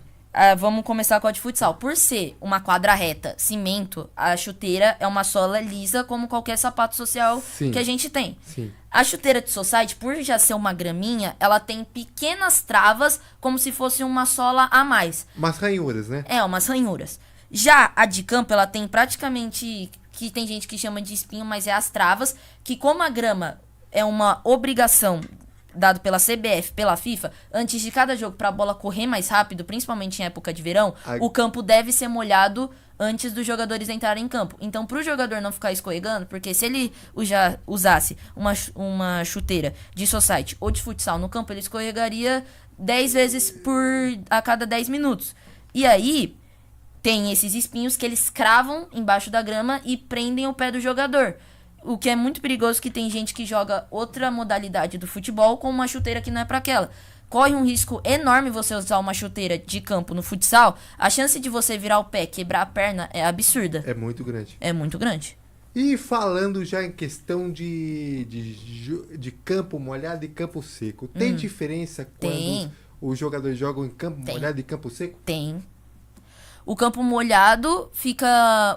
Speaker 7: vamos começar com a de futsal. Por ser uma quadra reta, cimento, a chuteira é uma sola lisa como qualquer sapato social
Speaker 5: Sim.
Speaker 7: que a gente tem.
Speaker 5: Sim.
Speaker 7: A chuteira de society, por já ser uma graminha, ela tem pequenas travas como se fosse uma sola a mais.
Speaker 5: Umas ranhuras, né?
Speaker 7: É, umas ranhuras. Já a de campo, ela tem praticamente, que tem gente que chama de espinho, mas é as travas, que como a grama é uma obrigação dado pela CBF, pela FIFA, antes de cada jogo pra bola correr mais rápido, principalmente em época de verão, o campo deve ser molhado antes dos jogadores entrarem em campo. Então, pro jogador não ficar escorregando, porque se ele já usasse uma chuteira de society ou de futsal no campo, ele escorregaria 10 vezes a cada 10 minutos. E aí, tem esses espinhos que eles cravam embaixo da grama e prendem o pé do jogador. O que é muito perigoso, que tem gente que joga outra modalidade do futebol com uma chuteira que não é pra aquela. Corre um risco enorme você usar uma chuteira de campo no futsal. A chance de você virar o pé, quebrar a perna é absurda.
Speaker 5: É muito grande.
Speaker 7: É muito grande.
Speaker 5: E falando já em questão de campo molhado e campo seco, tem diferença quando
Speaker 7: Tem.
Speaker 5: os jogadores jogam em campo molhado e campo seco?
Speaker 7: Tem. O campo molhado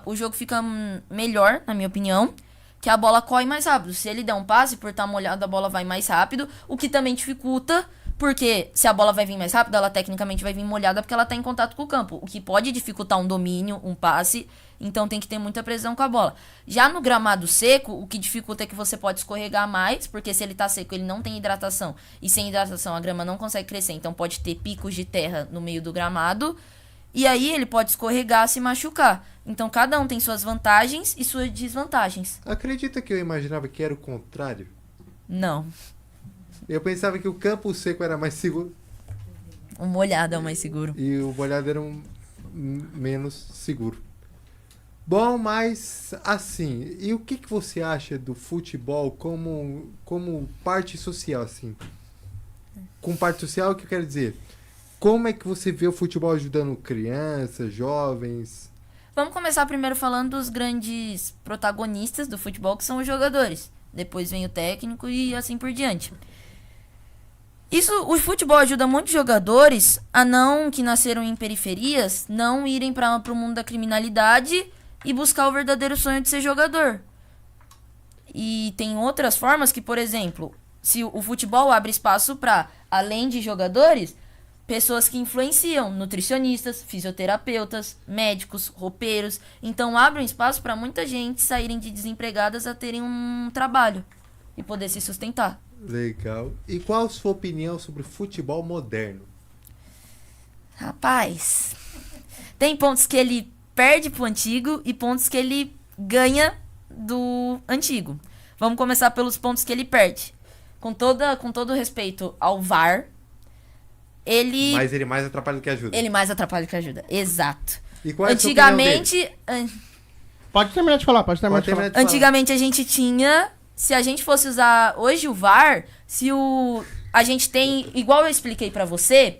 Speaker 7: o jogo fica melhor, na minha opinião, que a bola corre mais rápido. Se ele der um passe, por estar molhado, a bola vai mais rápido, o que também dificulta, porque se a bola vai vir mais rápido, ela tecnicamente vai vir molhada porque ela está em contato com o campo, o que pode dificultar um domínio, um passe, então tem que ter muita precisão com a bola. Já no gramado seco, o que dificulta é que você pode escorregar mais, porque se ele tá seco, ele não tem hidratação, e sem hidratação a grama não consegue crescer, então pode ter picos de terra no meio do gramado, e aí ele pode escorregar, se machucar. Então cada um tem suas vantagens e suas desvantagens.
Speaker 5: Acredita que eu imaginava que era o contrário?
Speaker 7: Não.
Speaker 5: Eu pensava que o campo seco era mais seguro
Speaker 7: O molhado é o mais seguro.
Speaker 5: e o molhado era menos seguro. Bom, mas assim, e o que você acha do futebol como parte social, assim? Com parte social, o que eu quero dizer? Como é que você vê o futebol ajudando crianças, jovens?
Speaker 7: Vamos começar primeiro falando dos grandes protagonistas do futebol, que são os jogadores. Depois vem o técnico e assim por diante. O futebol ajuda muitos jogadores que nasceram em periferias, não irem para o mundo da criminalidade e buscar o verdadeiro sonho de ser jogador. E tem outras formas que, por exemplo, se o futebol abre espaço para, além de jogadores, pessoas que influenciam, nutricionistas, fisioterapeutas, médicos, roupeiros. Então abre um espaço para muita gente saírem de desempregadas a terem um trabalho e poder se sustentar.
Speaker 5: Legal. E qual a sua opinião sobre o futebol moderno?
Speaker 7: Rapaz, tem pontos que ele perde pro antigo e pontos que ele ganha do antigo. Vamos começar pelos pontos que ele perde. Com todo respeito ao VAR,
Speaker 5: Mas ele mais atrapalha do que ajuda.
Speaker 7: Ele mais atrapalha do que ajuda, exato.
Speaker 5: E qual é
Speaker 7: Antigamente...
Speaker 6: Pode terminar de falar,
Speaker 7: Antigamente a gente tinha... Se a gente fosse usar hoje o VAR, a gente tem... Igual eu expliquei pra você,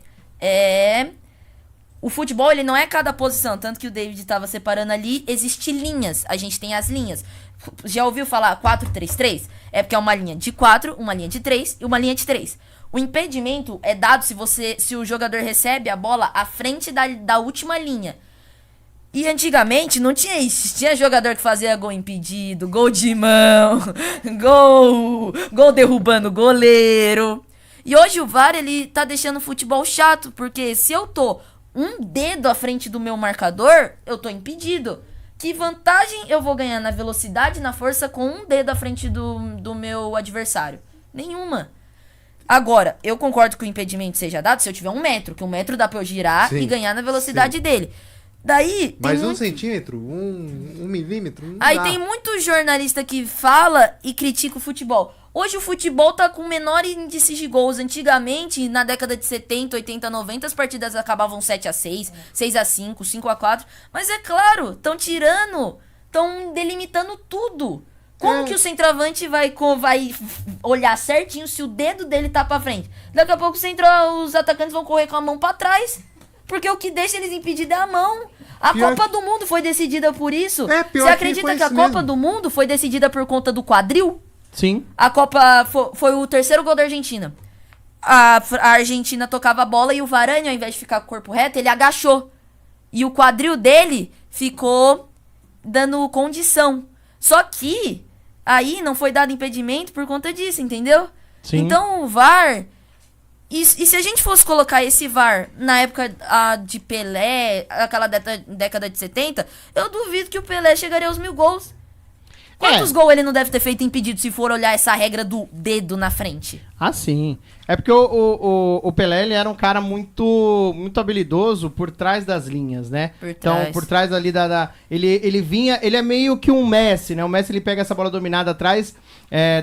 Speaker 7: o futebol, ele não é cada posição. Tanto que o David estava separando ali, existem linhas. A gente tem as linhas. Já ouviu falar 4-3-3? É porque é uma linha de 4, uma linha de 3 e uma linha de 3. O impedimento é dado se o jogador recebe a bola à frente da última linha. E antigamente não tinha isso. Tinha jogador que fazia gol impedido, gol de mão, gol derrubando o goleiro. E hoje o VAR, ele tá deixando o futebol chato, porque se eu tô um dedo à frente do meu marcador, eu tô impedido. Que vantagem eu vou ganhar na velocidade e na força com um dedo à frente do meu adversário? Nenhuma. Agora, eu concordo que o impedimento seja dado se eu tiver 1 metro, que 1 metro dá pra eu girar e ganhar na velocidade dele. Daí...
Speaker 5: Mas 1 centímetro, 1 milímetro, não
Speaker 7: Aí
Speaker 5: dá.
Speaker 7: tem muito jornalista que fala e critica o futebol. Hoje o futebol tá com menor índice de gols. Antigamente, na década de 70, 80, 90, as partidas acabavam 7-6, 6-5, 5-4. Mas é claro, estão tirando, estão delimitando tudo. Como que o centroavante vai olhar certinho se o dedo dele tá pra frente? Daqui a pouco os atacantes vão correr com a mão pra trás. Porque o que deixa eles impedidos é a mão. A Copa do Mundo foi decidida por isso.
Speaker 5: Pior
Speaker 7: Você acredita que a Copa do Mundo foi decidida por conta do quadril?
Speaker 6: Sim.
Speaker 7: A Copa foi o 3º gol da Argentina. A Argentina tocava a bola e o Varane, ao invés de ficar com o corpo reto, ele agachou. E o quadril dele ficou dando condição. Só que aí não foi dado impedimento por conta disso, entendeu?
Speaker 6: Sim.
Speaker 7: Então o VAR... E se a gente fosse colocar esse VAR na época de Pelé, aquela década de 70, eu duvido que o Pelé chegaria aos 1000 gols. Quantos gols ele não deve ter feito impedido se for olhar essa regra do dedo na frente?
Speaker 6: Ah, sim. É porque o Pelé, ele era um cara muito habilidoso por trás das linhas, né? Então, por trás ali ele é meio que um Messi, né? O Messi, ele pega essa bola dominada atrás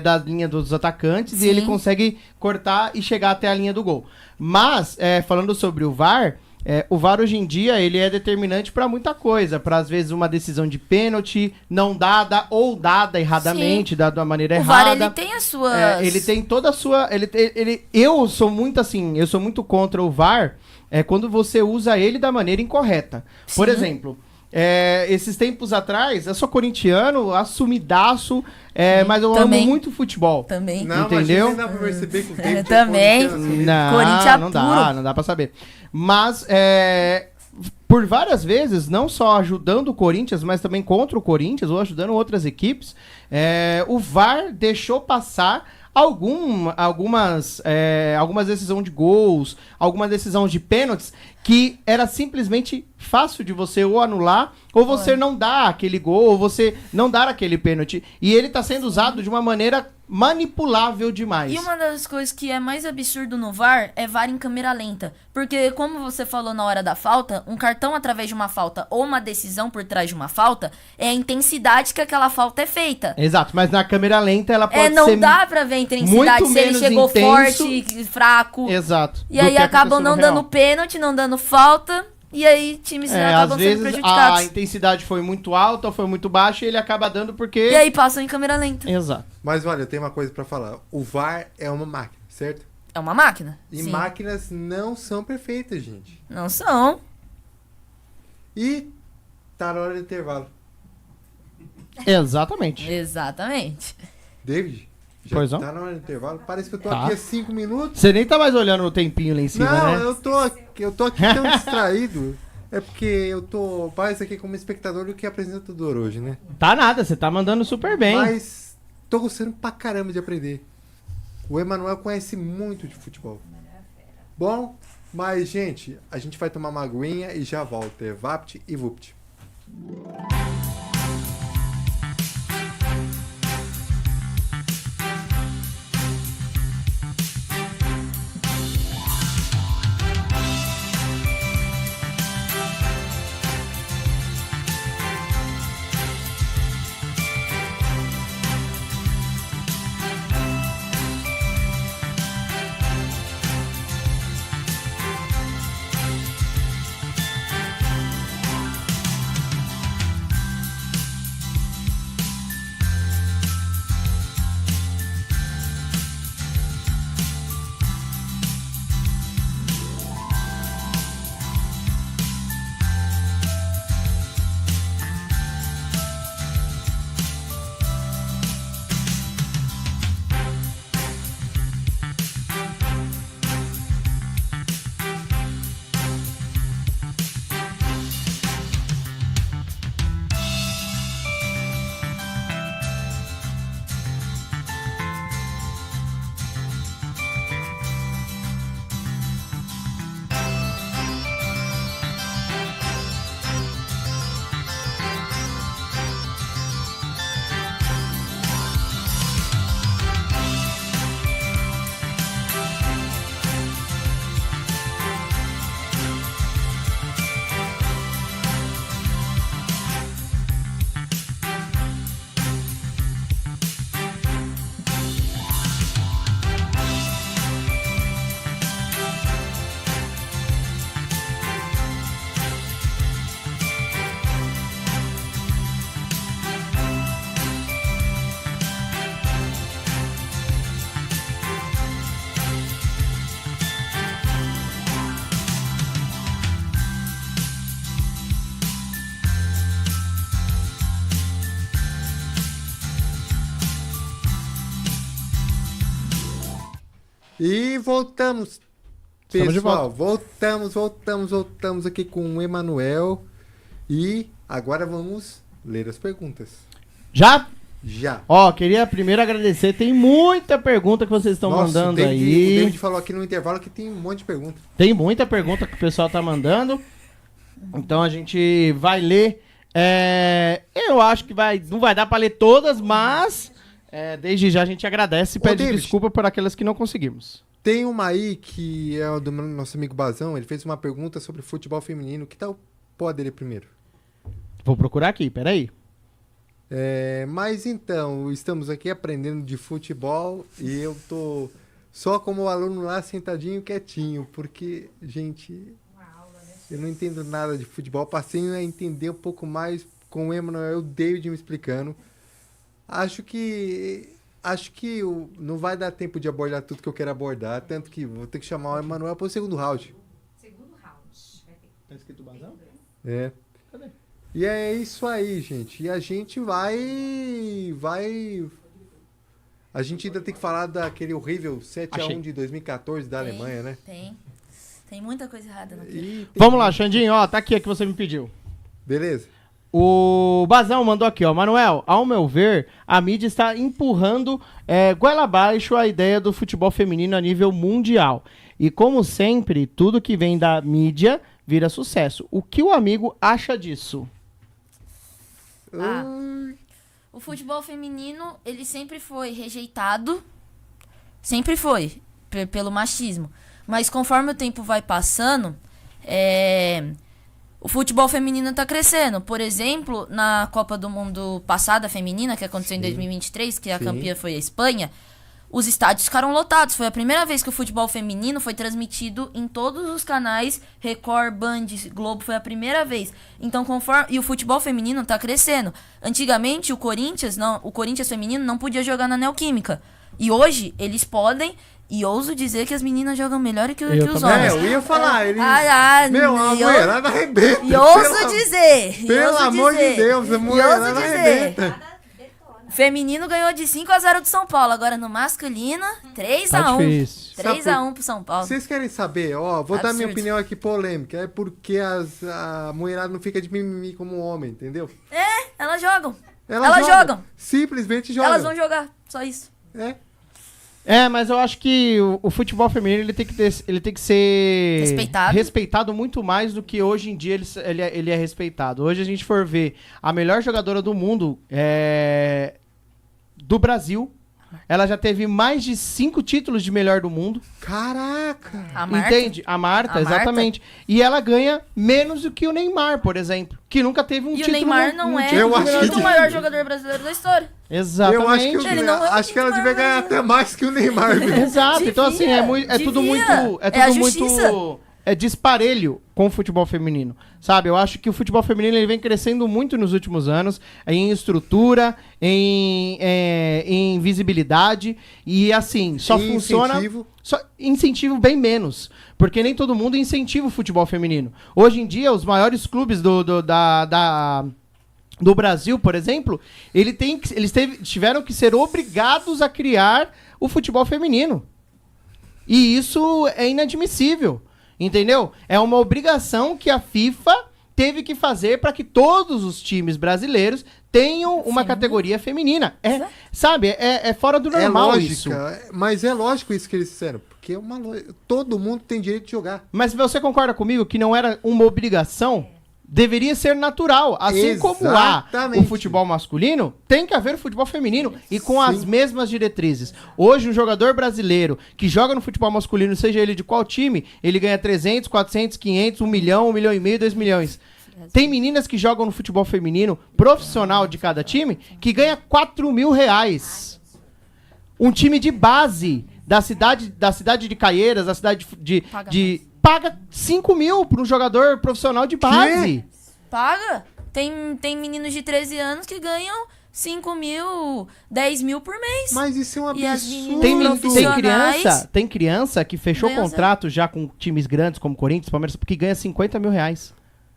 Speaker 6: da linha dos atacantes. Sim. E ele consegue cortar e chegar até a linha do gol. Mas, falando sobre o VAR... o VAR hoje em dia, ele é determinante para muita coisa, para às vezes uma decisão de pênalti não dada ou dada erradamente, dada de uma maneira errada.
Speaker 7: O VAR, ele tem as suas...
Speaker 6: ele tem toda a sua... eu sou muito contra o VAR quando você usa ele da maneira incorreta. Sim. Por exemplo, esses tempos atrás, eu sou corintiano, assumidaço, mas eu amo muito futebol.
Speaker 7: Também.
Speaker 5: Não,
Speaker 6: entendeu?
Speaker 5: Mas não dá pra perceber que o David
Speaker 7: também.
Speaker 6: Não dá pra saber. Mas, por várias vezes, não só ajudando o Corinthians, mas também contra o Corinthians, ou ajudando outras equipes, o VAR deixou passar algumas decisões de gols, algumas decisões de pênaltis, que era simplesmente fácil de você ou anular, ou você não dar aquele gol, ou você não dar aquele pênalti. E ele tá sendo usado de uma maneira manipulável demais.
Speaker 7: E uma das coisas que é mais absurdo no VAR é VAR em câmera lenta. Porque, como você falou na hora da falta, um cartão através de uma falta ou uma decisão por trás de uma falta é a intensidade que aquela falta é feita.
Speaker 6: Exato, mas na câmera lenta ela pode
Speaker 7: não
Speaker 6: ser...
Speaker 7: dá pra ver a intensidade se ele chegou
Speaker 6: intenso.
Speaker 7: forte, fraco.
Speaker 6: Exato.
Speaker 7: E aí acabam não dando pênalti, não dando falta. e aí times
Speaker 6: às
Speaker 7: acabam sendo
Speaker 6: vezes
Speaker 7: prejudicados.
Speaker 6: a intensidade foi muito alta ou foi muito baixa e ele acaba dando porque...
Speaker 7: E aí passam em câmera lenta.
Speaker 6: Exato.
Speaker 5: Mas olha, eu tenho uma coisa pra falar. O VAR é uma máquina, certo?
Speaker 7: É uma máquina.
Speaker 5: E
Speaker 7: Sim.
Speaker 5: máquinas não são perfeitas, gente.
Speaker 7: Não são.
Speaker 5: E tá na hora do intervalo.
Speaker 6: Exatamente.
Speaker 7: Exatamente.
Speaker 5: David, já
Speaker 6: Pois não?
Speaker 5: tá na hora do intervalo? Parece que eu tô
Speaker 6: Tá.
Speaker 5: aqui há 5 minutos.
Speaker 6: Você nem tá mais olhando no tempinho lá em cima,
Speaker 5: Não,
Speaker 6: né?
Speaker 5: eu tô aqui tão distraído. É porque eu tô mais aqui como espectador do que apresentador hoje, né?
Speaker 6: Tá nada, você tá mandando super bem.
Speaker 5: Mas tô gostando pra caramba de aprender. O Emanuel conhece muito de futebol. Bom, mas gente, a gente vai tomar uma aguinha e já volta. É Vapt e Vupt. E voltamos,
Speaker 6: Estamos de
Speaker 5: pessoal. Voltamos aqui com o Emanuel. E agora vamos ler as perguntas.
Speaker 6: Já?
Speaker 5: Já.
Speaker 6: Ó, queria primeiro agradecer. Tem muita pergunta que vocês estão
Speaker 5: Nossa,
Speaker 6: mandando
Speaker 5: o
Speaker 6: aí.
Speaker 5: David falou aqui no intervalo que tem um monte de perguntas.
Speaker 6: Tem muita pergunta que o pessoal tá mandando. Então a gente vai ler. Eu acho que não vai dar pra ler todas, mas desde já a gente agradece e
Speaker 5: Ô,
Speaker 6: pede
Speaker 5: David,
Speaker 6: desculpa por aquelas que não conseguimos.
Speaker 5: Tem uma aí que é do nosso amigo Bazão. Ele fez uma pergunta sobre futebol feminino. Que tal pode ler primeiro?
Speaker 6: Vou procurar aqui, peraí.
Speaker 5: Mas então, estamos aqui aprendendo de futebol e eu tô só como aluno lá sentadinho quietinho, porque, gente, eu não entendo nada de futebol. Passei a entender um pouco mais com o Emanuel e o David me explicando. Acho que não vai dar tempo de abordar tudo que eu quero abordar, tanto que vou ter que chamar o Emanuel para o segundo round.
Speaker 6: Tá escrito Bazão?
Speaker 5: É.
Speaker 6: Cadê?
Speaker 5: E é isso aí, gente. E a gente vai... A gente ainda tem que falar daquele horrível 7-1
Speaker 6: Achei.
Speaker 5: de 2014 da Alemanha, né?
Speaker 7: Tem muita coisa errada no
Speaker 6: Vamos lá, Xandinho, ó, tá aqui a que você me pediu.
Speaker 5: Beleza.
Speaker 6: O Bazão mandou aqui, ó. Manuel, ao meu ver, a mídia está empurrando goela abaixo a ideia do futebol feminino a nível mundial. E como sempre, tudo que vem da mídia vira sucesso. O que o amigo acha disso?
Speaker 7: O futebol feminino, ele sempre foi rejeitado. Sempre foi, pelo machismo. Mas conforme o tempo vai passando, o futebol feminino tá crescendo. Por exemplo, na Copa do Mundo passada, feminina, que aconteceu em 2023, que a campeã foi a Espanha, os estádios ficaram lotados. Foi a primeira vez que o futebol feminino foi transmitido em todos os canais, Record, Band, Globo, foi a primeira vez. Então, e o futebol feminino tá crescendo. Antigamente, o Corinthians feminino não podia jogar na Neoquímica. E hoje, eles podem, e ouso dizer que as meninas jogam melhor que os homens.
Speaker 5: Eu ia falar, eles...
Speaker 7: a
Speaker 5: mulherada arrebenta.
Speaker 7: E ouso dizer.
Speaker 5: Pelo amor de Deus, a mulherada arrebenta.
Speaker 7: Feminino ganhou de 5-0 do São Paulo. Agora no masculino, 3-1. 3-1 pro São Paulo.
Speaker 5: Vocês querem saber? Vou dar minha opinião aqui polêmica. É porque a mulherada não fica de mimimi como homem, entendeu?
Speaker 7: Elas jogam.
Speaker 5: Elas jogam. Simplesmente jogam.
Speaker 7: Elas vão jogar, só isso.
Speaker 6: Mas eu acho que o futebol feminino ele tem que ser respeitado muito mais do que hoje em dia ele é respeitado. Hoje a gente for ver a melhor jogadora do mundo do Brasil, ela já teve mais de 5 títulos de melhor do mundo.
Speaker 5: Caraca!
Speaker 7: A Marta?
Speaker 6: Entende? A Marta, exatamente. E ela ganha menos do que o Neymar, por exemplo, que nunca teve um título.
Speaker 7: E o Neymar não é o maior jogador brasileiro da história.
Speaker 6: Exatamente.
Speaker 5: Eu acho que ela devia ganhar até mais que o Neymar.
Speaker 6: Exato. Então, assim, é tudo muito disparelho com o futebol feminino, sabe? Eu acho que o futebol feminino ele vem crescendo muito nos últimos anos, em estrutura, em visibilidade, e assim, só funciona... Incentivo bem menos, porque nem todo mundo incentiva o futebol feminino. Hoje em dia, os maiores clubes do Brasil, por exemplo, eles tiveram que ser obrigados a criar o futebol feminino. E isso é inadmissível. Entendeu? É uma obrigação que a FIFA teve que fazer para que todos os times brasileiros tenham uma categoria feminina. É fora do normal isso.
Speaker 5: Mas é lógico isso que eles fizeram, porque todo mundo tem direito de jogar.
Speaker 6: Mas você concorda comigo que não era uma obrigação? Deveria ser natural. Assim como há o futebol masculino, tem que haver o futebol feminino e com as mesmas diretrizes. Hoje, um jogador brasileiro que joga no futebol masculino, seja ele de qual time, ele ganha 300, 400, 500, 1 milhão, 1 milhão e meio, 2 milhões. Tem meninas que jogam no futebol feminino, profissional de cada time, que ganha 4 mil reais. Um time de base da cidade de Caieiras, da cidade paga 5 mil para um jogador profissional de base.
Speaker 7: Paga. Tem meninos de 13 anos que ganham 5 mil, 10 mil por mês.
Speaker 5: Mas isso é um absurdo.
Speaker 6: Tem criança que fechou contrato já com times grandes como Corinthians, Palmeiras, porque ganha 50 mil reais.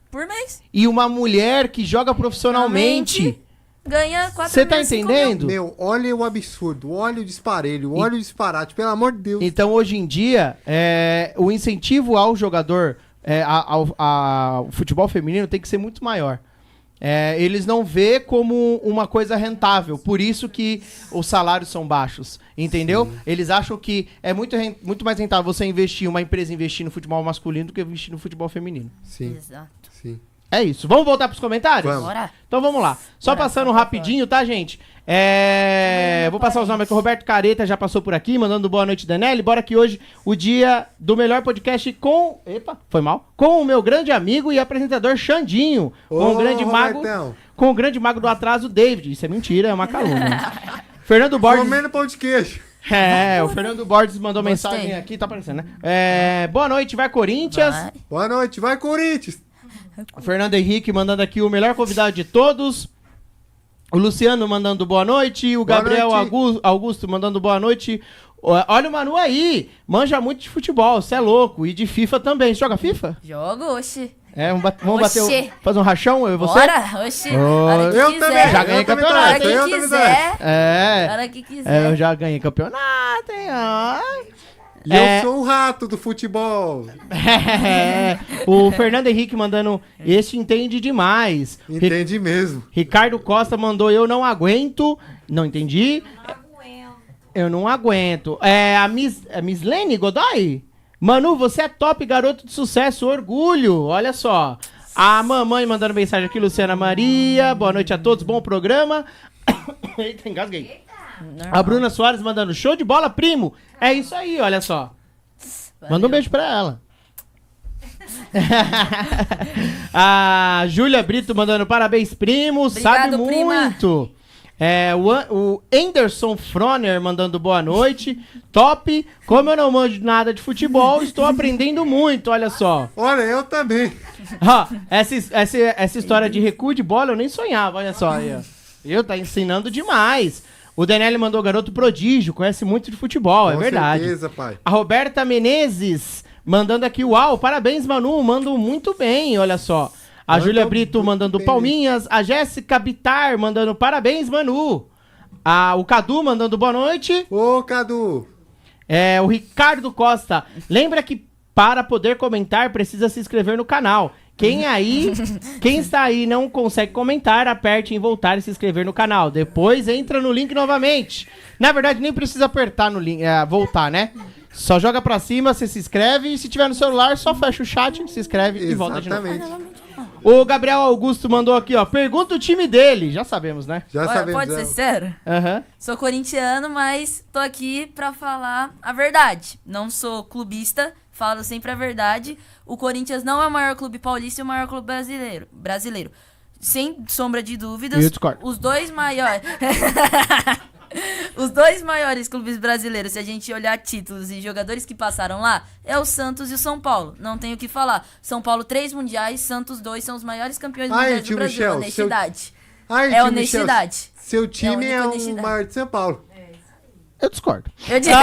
Speaker 7: Por mês.
Speaker 6: E uma mulher que joga profissionalmente...
Speaker 7: ganha 4 mil.
Speaker 6: Você tá entendendo?
Speaker 5: Meu, olha o absurdo, olha o disparelho, olha o disparate, pelo amor de Deus.
Speaker 6: Então, hoje em dia, o incentivo ao jogador, ao futebol feminino tem que ser muito maior. Eles não vê como uma coisa rentável, por isso que os salários são baixos, entendeu? Sim. Eles acham que é muito mais rentável você uma empresa investir no futebol masculino do que investir no futebol feminino.
Speaker 5: Sim.
Speaker 7: Exato.
Speaker 5: Sim.
Speaker 6: É isso. Vamos voltar pros comentários?
Speaker 5: Vamos.
Speaker 7: Bora.
Speaker 6: Então vamos lá. Só passando rapidinho, tá, gente? Vou passar os nomes aqui. O Roberto Careta já passou por aqui, mandando boa noite, Danelli. Bora que hoje o dia do melhor podcast com... Epa, foi mal. Com o meu grande amigo e apresentador Xandinho. Com o grande mago do atraso, David. Isso é mentira, é uma calúnia. Fernando Borges...
Speaker 5: Comendo pão de queijo.
Speaker 6: O Fernando Borges mandou mensagem aqui, tá aparecendo, né? Boa noite, vai Corinthians.
Speaker 5: Boa noite, vai Corinthians.
Speaker 6: O Fernando Henrique mandando aqui o melhor convidado de todos. O Luciano mandando boa noite. O Gabriel Augusto mandando boa noite. Olha o Manu aí. Manja muito de futebol, você é louco. E de FIFA também. Você joga FIFA?
Speaker 7: Jogo, oxi.
Speaker 6: Vamos bater fazer um rachão, eu e você?
Speaker 7: Bora, oxi.
Speaker 5: Eu também.
Speaker 6: Já ganhei campeonato.
Speaker 7: Hora que quiser. Hora que quiser.
Speaker 6: Eu já ganhei campeonato, hein?
Speaker 5: E eu sou o rato do futebol.
Speaker 6: O Fernando Henrique mandando, esse entende demais.
Speaker 5: Entende mesmo.
Speaker 6: Ricardo Costa mandou, eu não aguento. Não entendi. Eu não aguento. A Mislene Godoy? Manu, você é top, garoto de sucesso, orgulho. Olha só. A mamãe mandando mensagem aqui, Luciana Maria. Boa noite a todos, bom programa. Eita, engasguei. A Bruna Soares mandando show de bola, primo. É isso aí, olha só. Manda um beijo pra ela. A Júlia Brito mandando parabéns, primo.
Speaker 7: Obrigado,
Speaker 6: sabe muito. O Anderson Froner mandando boa noite. Top. Como eu não manjo nada de futebol, estou aprendendo muito, olha só.
Speaker 5: Olha, eu também.
Speaker 6: Essa história de recuo de bola eu nem sonhava, olha só aí, ó. Eu tá ensinando demais. O Daniel mandou garoto prodígio, conhece muito de futebol, é verdade.
Speaker 5: Com certeza, pai.
Speaker 6: A Roberta Menezes mandando aqui, uau, parabéns, Manu, mandam muito bem, olha só. A Júlia Brito mandando
Speaker 5: bem.
Speaker 6: palminhas, a Jéssica Bitar mandando parabéns, Manu. O Cadu mandando boa noite.
Speaker 5: Ô, Cadu.
Speaker 6: O Ricardo Costa, lembra que para poder comentar precisa se inscrever no canal. Quem está aí e não consegue comentar, aperte em voltar e se inscrever no canal. Depois entra no link novamente. Na verdade, nem precisa apertar no link, voltar, né? Só joga pra cima, você se inscreve e se tiver no celular, só fecha o chat, se inscreve e volta de novo.
Speaker 5: Exatamente.
Speaker 6: O Gabriel Augusto mandou aqui, ó. Pergunta o time dele. Já sabemos, né?
Speaker 5: Já
Speaker 7: Olha,
Speaker 5: sabemos.
Speaker 7: pode ser sério?
Speaker 6: Aham.
Speaker 7: Sou corintiano, mas tô aqui pra falar a verdade. Não sou clubista, falo sempre a verdade. O Corinthians não é o maior clube paulista e o maior clube brasileiro. Sem sombra de dúvidas,
Speaker 6: Eu discordo.
Speaker 7: os dois maiores... Os dois maiores clubes brasileiros, se a gente olhar títulos e jogadores que passaram lá, é o Santos e o São Paulo. Não tenho o que falar. São Paulo 3 mundiais, Santos 2 são os maiores campeões mundiais do Brasil.
Speaker 5: Michel,
Speaker 7: Honestidade.
Speaker 5: Ai,
Speaker 7: É
Speaker 5: tio
Speaker 7: honestidade.
Speaker 5: Michel, seu time
Speaker 7: É
Speaker 5: é
Speaker 7: única
Speaker 5: o
Speaker 7: honestidade.
Speaker 5: maior de São Paulo.
Speaker 6: Eu discordo.
Speaker 7: Eu digo...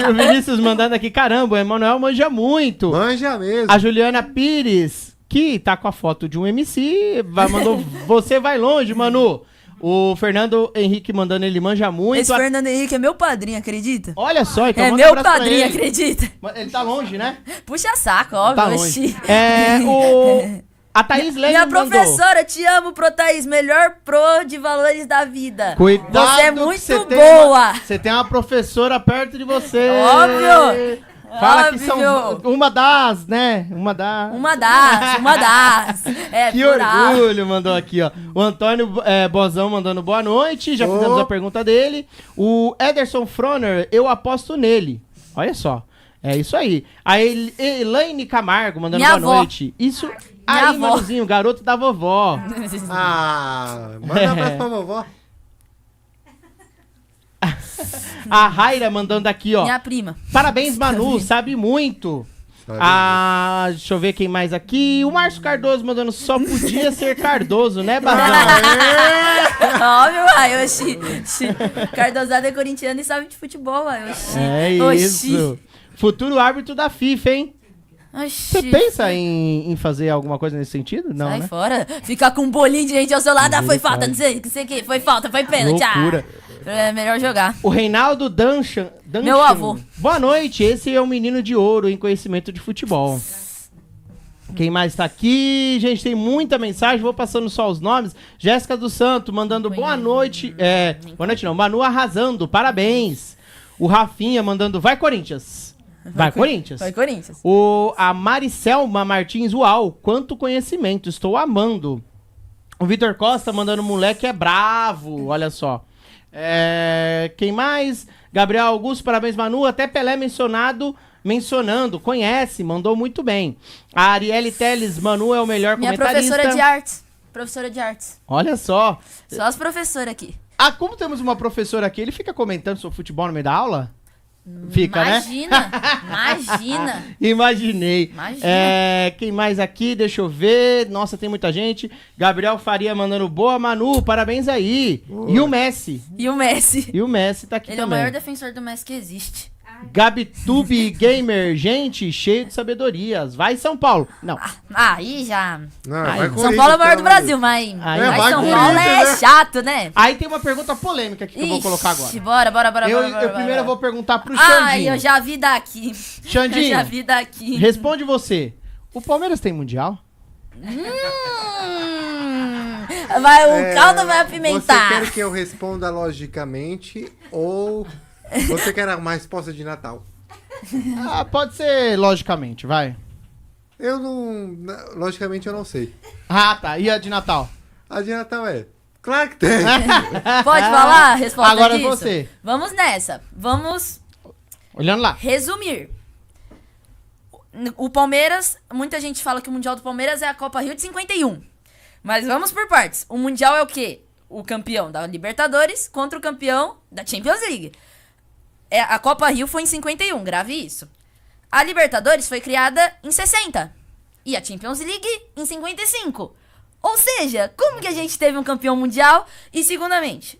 Speaker 6: O Vinícius mandando aqui, caramba, o Emanuel manja muito.
Speaker 5: Manja mesmo.
Speaker 6: A Juliana Pires, que tá com a foto de um MC, mandou, você vai longe, Manu. O Fernando Henrique mandando, ele manja muito.
Speaker 7: Esse Fernando Henrique é meu padrinho, acredita?
Speaker 6: Olha só, então
Speaker 7: É
Speaker 6: manda um
Speaker 7: meu
Speaker 6: abraço pra
Speaker 7: padrinho,
Speaker 6: ele.
Speaker 7: acredita?
Speaker 6: Ele tá longe, né?
Speaker 7: Puxa saco, óbvio.
Speaker 6: Tá longe.
Speaker 7: oxi.
Speaker 6: A Thaís Leme
Speaker 7: Minha
Speaker 6: mandou.
Speaker 7: professora, te amo, Pro Thaís, melhor pro de valores da vida.
Speaker 6: Cuidado,
Speaker 7: Você é
Speaker 6: que
Speaker 7: muito
Speaker 6: você tem
Speaker 7: boa.
Speaker 6: Você tem uma professora perto de você.
Speaker 7: Óbvio.
Speaker 6: Fala que
Speaker 7: Óbvio.
Speaker 6: são uma das, né? Uma das.
Speaker 7: Uma das. É,
Speaker 6: Que
Speaker 7: plural.
Speaker 6: orgulho, mandou aqui, ó. O Antônio Bozão mandando boa noite, já fizemos a pergunta dele. O Ederson Froner, eu aposto nele. Olha só, é isso aí. A Elaine Camargo mandando
Speaker 7: Minha
Speaker 6: boa
Speaker 7: avó.
Speaker 6: noite. Isso
Speaker 7: Minha
Speaker 6: aí,
Speaker 7: avó.
Speaker 6: Manuzinho, garoto da vovó.
Speaker 5: Manda um abraço pra vovó.
Speaker 6: A Raira mandando aqui, ó.
Speaker 7: Minha prima.
Speaker 6: Parabéns, Manu, sabe muito. Deixa eu ver quem mais aqui. O Márcio Cardoso mandando, só podia ser Cardoso, né, Bazão?
Speaker 7: Óbvio, uai, oxi. Cardosada é corintiano e sabe de futebol, uai, oxi.
Speaker 6: É
Speaker 7: Oxi.
Speaker 6: isso. Futuro árbitro da FIFA, hein?
Speaker 7: Oxi.
Speaker 6: Você pensa em fazer alguma coisa nesse sentido? Não,
Speaker 7: Sai
Speaker 6: né?
Speaker 7: fora. Ficar com um bolinho de gente ao seu lado, foi falta, não sei o que, foi falta, foi pênalti.
Speaker 6: Loucura.
Speaker 7: É melhor jogar.
Speaker 6: O Reinaldo Danchan.
Speaker 7: Meu avô.
Speaker 6: Boa noite, esse é o menino de ouro em conhecimento de futebol. Quem mais tá aqui? Gente, tem muita mensagem, vou passando só os nomes. Jéssica do Santo mandando boa noite. Boa noite não, Manu arrasando, parabéns. O Rafinha mandando, vai Corinthians. Vai Corinthians.
Speaker 7: Vai Corinthians.
Speaker 6: A Maricelma Martins, uau, quanto conhecimento, estou amando. O Vitor Costa mandando, moleque é bravo, olha só. Quem mais? Gabriel Augusto, parabéns, Manu. Até Pelé mencionando, conhece, mandou muito bem. A Arielle Teles, Manu é o melhor
Speaker 7: Minha
Speaker 6: comentarista.
Speaker 7: professora de artes. Professora de artes.
Speaker 6: Olha só.
Speaker 7: Só as professoras aqui.
Speaker 6: Como temos uma professora aqui, ele fica comentando sobre futebol no meio da aula? Fica,
Speaker 7: Imagina,
Speaker 6: né?
Speaker 7: imagina.
Speaker 6: Imaginei.
Speaker 7: Imagina.
Speaker 6: Quem mais aqui? Deixa eu ver. Nossa, tem muita gente. Gabriel Faria mandando boa, Manu, parabéns aí. E o Messi.
Speaker 7: E o Messi.
Speaker 6: E o Messi tá aqui
Speaker 7: Ele é o
Speaker 6: também.
Speaker 7: maior defensor do Messi que existe.
Speaker 6: Gabitube Gamer, gente, cheio de sabedorias. Vai São Paulo. Não.
Speaker 7: Aí já.
Speaker 5: Não,
Speaker 6: Ai,
Speaker 5: vai
Speaker 7: São
Speaker 5: Corinthians,
Speaker 7: Paulo é o maior do
Speaker 5: pelo amor de
Speaker 7: Brasil, mas.
Speaker 6: Aí
Speaker 7: Mas
Speaker 6: vai
Speaker 7: São
Speaker 5: Corinthians,
Speaker 7: Paulo é
Speaker 5: né?
Speaker 7: chato, né?
Speaker 6: Aí tem uma pergunta polêmica aqui que eu vou colocar agora.
Speaker 7: Bora.
Speaker 6: Eu primeiro vou perguntar pro
Speaker 7: Ai,
Speaker 6: Xandinho.
Speaker 7: eu já vi daqui.
Speaker 6: Xandinho,
Speaker 7: Eu já vi daqui.
Speaker 6: responde você. O Palmeiras tem mundial?
Speaker 7: Vai, o caldo vai apimentar.
Speaker 5: Você quer que eu responda logicamente ou você quer uma resposta de Natal?
Speaker 6: Pode ser logicamente, vai.
Speaker 5: Eu não... Logicamente eu não sei.
Speaker 6: Tá. E a de Natal?
Speaker 5: A de Natal é... Claro que tem.
Speaker 7: Pode falar a resposta
Speaker 6: Agora
Speaker 7: disso?
Speaker 6: você.
Speaker 7: Vamos nessa. Vamos
Speaker 6: Olhando lá.
Speaker 7: resumir. O Palmeiras, muita gente fala que o Mundial do Palmeiras é a Copa Rio de 51. Mas vamos por partes. O Mundial é o quê? o campeão da Libertadores contra o campeão da Champions League. A Copa Rio foi em 51, grave isso. A Libertadores foi criada em 60 e a Champions League em 55. Ou seja, como que a gente teve um campeão mundial? E segundamente,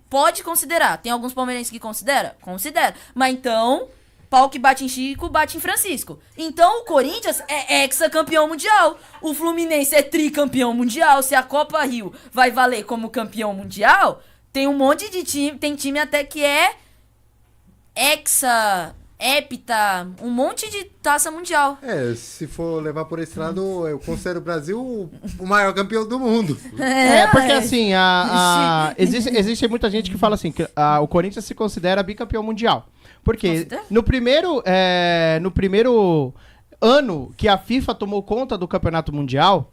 Speaker 7: pode considerar, tem alguns palmeirenses que considera? Considera. Mas então, pau que bate em Chico, bate em Francisco. Então o Corinthians é ex-campeão mundial. O Fluminense é tricampeão mundial. Se a Copa Rio vai valer como campeão mundial, tem um monte de time, tem time até que é hexa, hepta, um monte de taça mundial.
Speaker 5: Se for levar por esse lado, eu considero o Brasil o maior campeão do mundo.
Speaker 6: Porque assim, existe muita gente que fala assim, que o Corinthians se considera bicampeão mundial. Porque no primeiro ano que a FIFA tomou conta do Campeonato Mundial,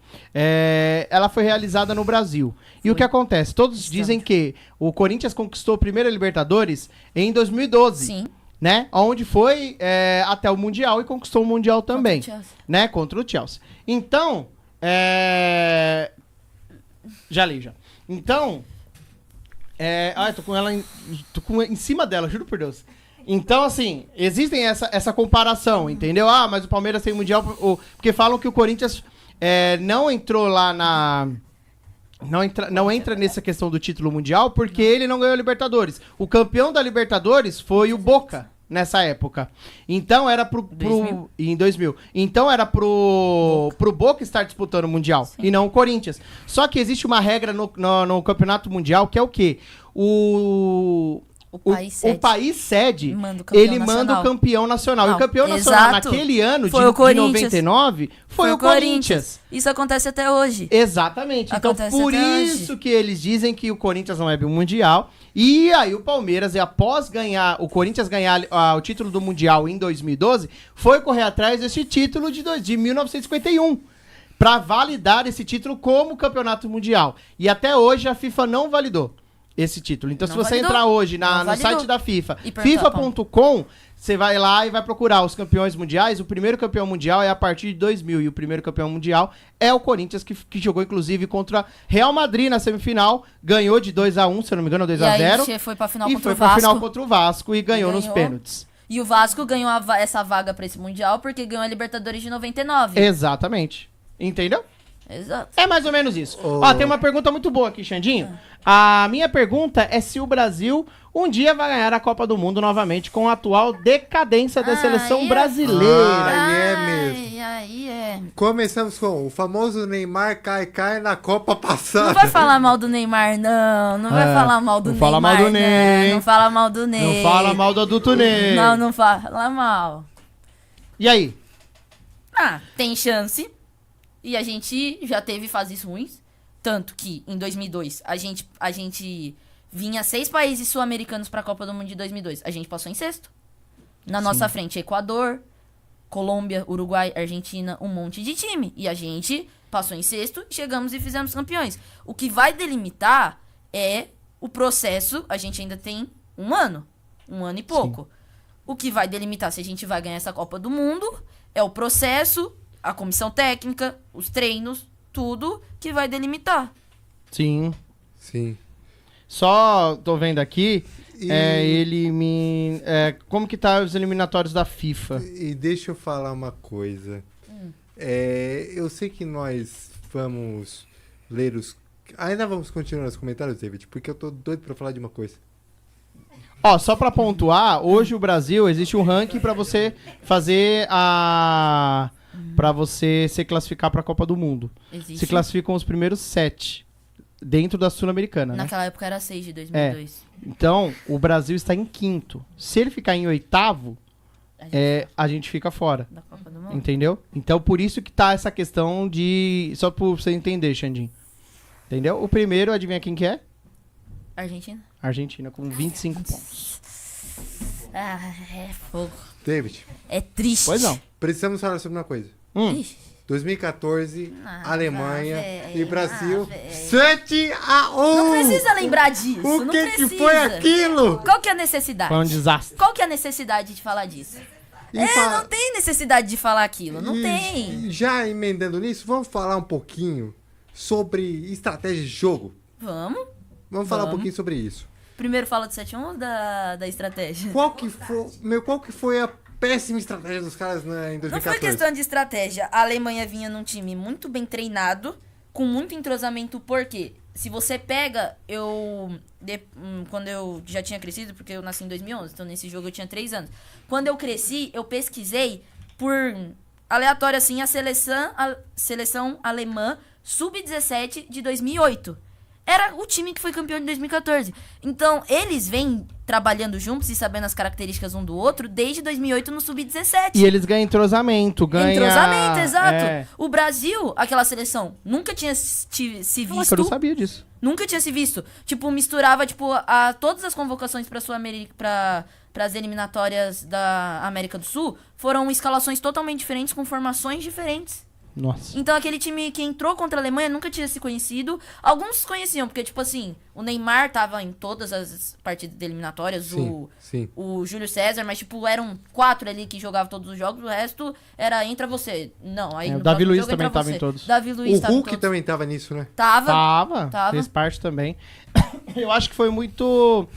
Speaker 6: ela foi realizada no Brasil. E o que acontece? Todos dizem que o Corinthians conquistou a primeira Libertadores em 2012.
Speaker 7: Sim.
Speaker 6: Né? Onde foi até o Mundial e conquistou o Mundial também. Né? Contra o Chelsea. Então, já li, já. Então, tô com ela em cima dela, juro por Deus. Então, assim, existem essa comparação, entendeu? Mas o Palmeiras tem Mundial... Porque falam que o Corinthians não entrou lá na... Não entra nessa questão do título mundial porque ele não ganhou a Libertadores. O campeão da Libertadores foi o Boca nessa época. Então era em 2000. Então era pro Boca estar disputando o Mundial. Sim. E não o Corinthians. Só que existe uma regra no Campeonato Mundial que é o quê? O país sede, ele manda o campeão nacional. Não, e o campeão nacional naquele ano, de 99, foi o Corinthians.
Speaker 7: Isso acontece até hoje.
Speaker 6: Exatamente. Acontece então, por isso que eles dizem que o Corinthians não é mundial. E aí o Palmeiras, após o Corinthians ganhar o título do Mundial em 2012, foi correr atrás desse título de 1951. Para validar esse título como campeonato mundial. E até hoje a FIFA não validou esse título. Então, se você entrar hoje no site da FIFA, FIFA.com, você vai lá e vai procurar os campeões mundiais. O primeiro campeão mundial é a partir de 2000. E o primeiro campeão mundial é o Corinthians, que jogou, inclusive, contra Real Madrid na semifinal. Ganhou de 2-1, se eu não me engano, 2-0.
Speaker 7: E foi pra final
Speaker 6: contra o Vasco e ganhou nos pênaltis.
Speaker 7: E o Vasco ganhou essa vaga pra esse mundial porque ganhou a Libertadores de 99.
Speaker 6: Exatamente. Entendeu?
Speaker 7: Exato.
Speaker 6: É mais ou menos isso. Tem uma pergunta muito boa aqui, Xandinho. A minha pergunta é se o Brasil um dia vai ganhar a Copa do Mundo novamente com a atual decadência da seleção brasileira.
Speaker 5: Aí mesmo. Começamos com o famoso Neymar cai na Copa passada.
Speaker 7: Não vai falar mal do Neymar, não. Não vai falar mal do Neymar.
Speaker 6: Não fala mal do Ney.
Speaker 7: Não fala mal do Ney.
Speaker 6: Não fala mal do adulto Ney.
Speaker 7: Não fala mal.
Speaker 6: E aí?
Speaker 7: Tem chance. E a gente já teve fases ruins. Tanto que, em 2002, a gente vinha 6 países sul-americanos para a Copa do Mundo de 2002. A gente passou em sexto. Na nossa frente, Equador, Colômbia, Uruguai, Argentina, um monte de time. E a gente passou em sexto, chegamos e fizemos campeões. O que vai delimitar é o processo. A gente ainda tem um ano e pouco. Sim. O que vai delimitar se a gente vai ganhar essa Copa do Mundo é o processo, a comissão técnica, os treinos, tudo que vai delimitar.
Speaker 6: Sim.
Speaker 5: Só
Speaker 6: tô vendo aqui, como que tá os eliminatórios da FIFA?
Speaker 5: E deixa eu falar uma coisa. Eu sei que nós vamos ler ainda vamos continuar nos comentários, David, porque eu tô doido pra falar de uma coisa.
Speaker 6: Só pra pontuar, hoje o Brasil, existe um ranking pra você fazer pra você se classificar pra Copa do Mundo.
Speaker 7: Existe?
Speaker 6: Se classificam os primeiros 7 dentro da Sul-Americana,
Speaker 7: Naquela época era 6 de 2002.
Speaker 6: Então, o Brasil está em 5º. Se ele ficar em 8º, a gente fica fora.
Speaker 7: Da Copa do Mundo.
Speaker 6: Entendeu? Então, por isso que tá essa questão de... Só pra você entender, Xandinho. Entendeu? O primeiro, adivinha quem que é? Argentina, com 25 pontos.
Speaker 7: É fogo.
Speaker 5: David.
Speaker 7: É triste.
Speaker 6: Pois não.
Speaker 5: Precisamos falar sobre uma coisa. 2014, Alemanha e Brasil, 7-1.
Speaker 7: Não precisa lembrar disso.
Speaker 5: O que foi aquilo?
Speaker 7: Qual que é a necessidade?
Speaker 6: Foi um desastre.
Speaker 7: Qual que é a necessidade de falar disso? Não tem necessidade de falar aquilo. Não tem.
Speaker 5: Já emendando nisso, vamos falar um pouquinho sobre estratégia de jogo.
Speaker 7: Vamos.
Speaker 5: Vamos falar um
Speaker 7: Vamos.
Speaker 5: pouquinho sobre isso.
Speaker 7: Primeiro fala do 7-1 ou da estratégia?
Speaker 5: Qual que foi a péssima estratégia dos caras em 2014?
Speaker 7: Não foi questão de estratégia. A Alemanha vinha num time muito bem treinado, com muito entrosamento, porque se você pega, quando eu já tinha crescido, porque eu nasci em 2011, então nesse jogo eu tinha 3 anos. Quando eu cresci, eu pesquisei por aleatório assim a seleção alemã sub-17 de 2008. Era o time que foi campeão de 2014. Então, eles vêm trabalhando juntos e sabendo as características um do outro desde 2008 no Sub-17.
Speaker 6: E eles ganham entrosamento,
Speaker 7: Entrosamento, exato. O Brasil, aquela seleção, nunca tinha se visto.
Speaker 6: Nossa, eu não sabia disso.
Speaker 7: Nunca tinha se visto. Tipo, misturava, tipo, todas as convocações pra Sul-América, para as eliminatórias da América do Sul, foram escalações totalmente diferentes, com formações diferentes.
Speaker 6: Nossa.
Speaker 7: Então, aquele time que entrou contra a Alemanha nunca tinha se conhecido. Alguns conheciam, porque, tipo assim, o Neymar tava em todas as partidas eliminatórias,
Speaker 5: Sim.
Speaker 7: o Júlio César, mas, tipo, eram 4 ali que jogavam todos os jogos, o resto era entra você. Não, aí
Speaker 6: o
Speaker 7: no
Speaker 6: Davi
Speaker 7: próximo
Speaker 6: Luiz
Speaker 7: jogo
Speaker 6: também
Speaker 7: entra
Speaker 6: tava
Speaker 7: você.
Speaker 6: em todos.
Speaker 7: Davi Luiz
Speaker 5: O
Speaker 7: tava em
Speaker 5: Hulk
Speaker 7: todos.
Speaker 5: também tava nisso, né?
Speaker 7: Tava.
Speaker 6: Fez parte também. Eu acho que foi muito...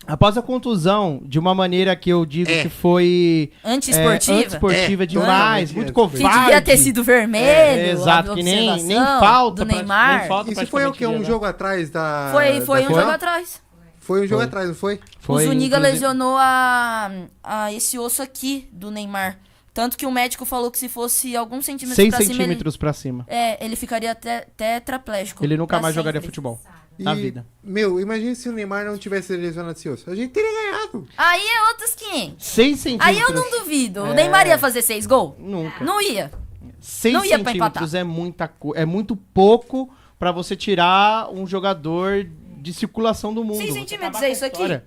Speaker 6: Após a contusão, de uma maneira que eu digo que foi...
Speaker 7: Antiesportiva.
Speaker 6: Antiesportiva demais,
Speaker 5: totalmente
Speaker 6: muito
Speaker 5: antiesportiva.
Speaker 6: covarde.
Speaker 7: Que devia ter sido vermelho.
Speaker 6: Exato,
Speaker 7: a
Speaker 6: que nem
Speaker 7: observação
Speaker 6: falta.
Speaker 7: do Neymar.
Speaker 6: Nem falta
Speaker 5: Isso foi o quê? Um
Speaker 6: praticamente,
Speaker 5: jogo atrás da...
Speaker 7: Foi
Speaker 5: da
Speaker 7: um
Speaker 5: final?
Speaker 7: jogo atrás.
Speaker 5: Foi um jogo
Speaker 6: Foi.
Speaker 5: atrás, não foi?
Speaker 7: O Zuniga
Speaker 6: inclusive-
Speaker 7: lesionou esse osso aqui do Neymar. Tanto que o médico falou que se fosse alguns centímetros
Speaker 6: 6
Speaker 7: pra cima,
Speaker 6: centímetros pra cima.
Speaker 7: ele ficaria tetraplégico.
Speaker 6: Ele nunca
Speaker 7: pra
Speaker 6: mais jogaria
Speaker 7: sempre.
Speaker 6: futebol.
Speaker 5: E,
Speaker 6: Na vida.
Speaker 5: Meu, imagina se o Neymar não tivesse lesionado esse osso. A gente teria ganhado.
Speaker 7: Aí é outros 500.
Speaker 6: 6 centímetros.
Speaker 7: Aí eu não duvido. O Neymar ia fazer 6 gols?
Speaker 6: Nunca.
Speaker 7: Não ia.
Speaker 6: 6
Speaker 7: não ia pra
Speaker 6: centímetros é muito pouco pra você tirar um jogador de circulação do mundo.
Speaker 7: 6
Speaker 6: Você
Speaker 7: centímetros
Speaker 6: acabar
Speaker 7: é
Speaker 6: com a
Speaker 7: isso aqui?
Speaker 6: história.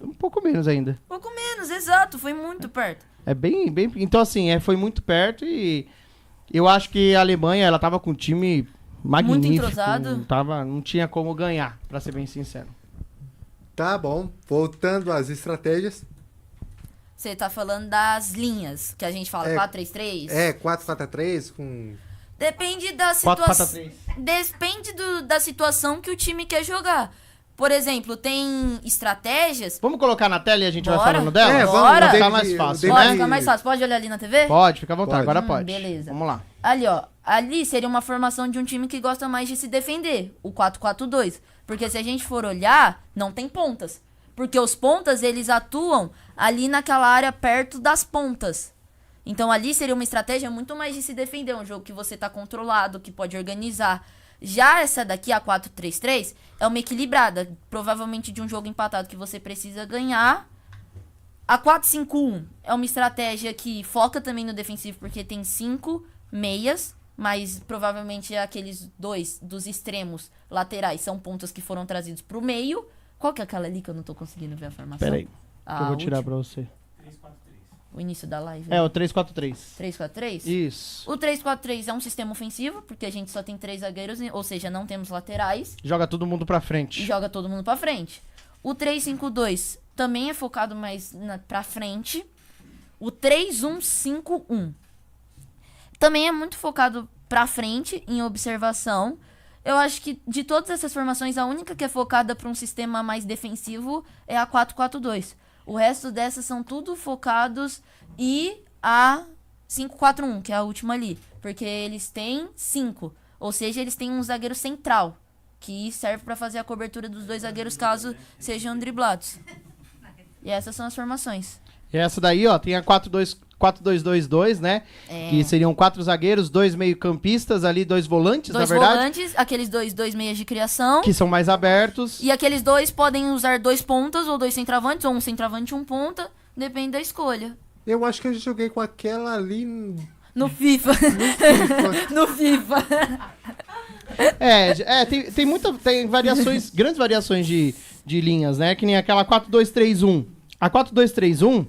Speaker 6: Um pouco menos ainda.
Speaker 7: Pouco menos, exato. Foi muito perto.
Speaker 6: É bem... Então, assim, foi muito perto e eu acho que a Alemanha, ela tava com um time magnífico.
Speaker 7: entrosado.
Speaker 6: Não tinha como ganhar, pra ser bem sincero.
Speaker 5: Tá bom. Voltando às estratégias.
Speaker 7: Você tá falando das linhas, que a gente fala
Speaker 5: É,
Speaker 7: 4-3-3.
Speaker 5: 4-4-3 com...
Speaker 7: Depende da
Speaker 6: 4-4-3.
Speaker 7: situação. Depende da situação que o time quer jogar. Por exemplo, tem estratégias.
Speaker 6: Vamos colocar na tela e a gente vai
Speaker 7: Bora.
Speaker 6: falando dela?
Speaker 5: É,
Speaker 7: Bora.
Speaker 6: Vai ficar
Speaker 5: David-
Speaker 6: mais
Speaker 5: o
Speaker 6: fácil,
Speaker 5: David-
Speaker 7: Pode
Speaker 6: né?
Speaker 7: ficar mais fácil. Pode olhar ali na TV?
Speaker 6: Pode, fica à vontade.
Speaker 5: Pode.
Speaker 6: Agora pode.
Speaker 7: Beleza.
Speaker 6: Vamos lá.
Speaker 7: Ali, ó. Ali seria uma formação de um time que gosta mais de se defender. O 4-4-2. Porque se a gente for olhar, não tem pontas. Porque os pontas, eles atuam ali naquela área perto das pontas. Então ali seria uma estratégia muito mais de se defender. Um jogo que você tá controlado, que pode organizar. Já essa daqui, a 4-3-3, é uma equilibrada. Provavelmente de um jogo empatado que você precisa ganhar. A 4-5-1 é uma estratégia que foca também no defensivo, porque tem 5 meias, mas provavelmente aqueles 2 dos extremos laterais são pontas que foram trazidos pro meio. Qual que é aquela ali que eu não tô conseguindo ver a formação?
Speaker 6: Pera aí, que eu vou tirar
Speaker 7: última,
Speaker 6: pra você.
Speaker 7: o início da live.
Speaker 6: É, o 3-4-3.
Speaker 7: 3-4-3?
Speaker 6: Isso.
Speaker 7: O 3-4-3 é um sistema ofensivo, porque a gente só tem 3 zagueiros, ou seja, não temos laterais.
Speaker 6: Joga todo mundo pra
Speaker 7: E
Speaker 6: frente.
Speaker 7: joga todo mundo pra frente. O 3-5-2 também é focado mais pra frente. O 3-1-5-1 também é muito focado pra frente, em observação. Eu acho que de todas essas formações, a única que é focada pra um sistema mais defensivo é a 4-4-2. O resto dessas são tudo focados e a 5-4-1, que é a última ali. Porque eles têm 5. Ou seja, eles têm um zagueiro central, que serve pra fazer a cobertura dos 2 zagueiros caso sejam driblados. E essas são as formações.
Speaker 6: E essa daí, ó, tem a 4-2-2-2, né?
Speaker 7: É.
Speaker 6: Que seriam 4 zagueiros, 2 meio-campistas ali, 2 volantes,
Speaker 7: 2
Speaker 6: na verdade.
Speaker 7: volantes, aqueles dois meias de criação.
Speaker 6: Que são mais abertos.
Speaker 7: E aqueles 2 podem usar 2 pontas ou 2 centravantes, ou um centravante e um ponta, depende da escolha.
Speaker 5: Eu acho que eu já joguei com aquela ali...
Speaker 7: No FIFA. No FIFA.
Speaker 6: Tem variações, grandes variações de linhas, né? Que nem aquela 4-2-3-1. A 4-2-3-1,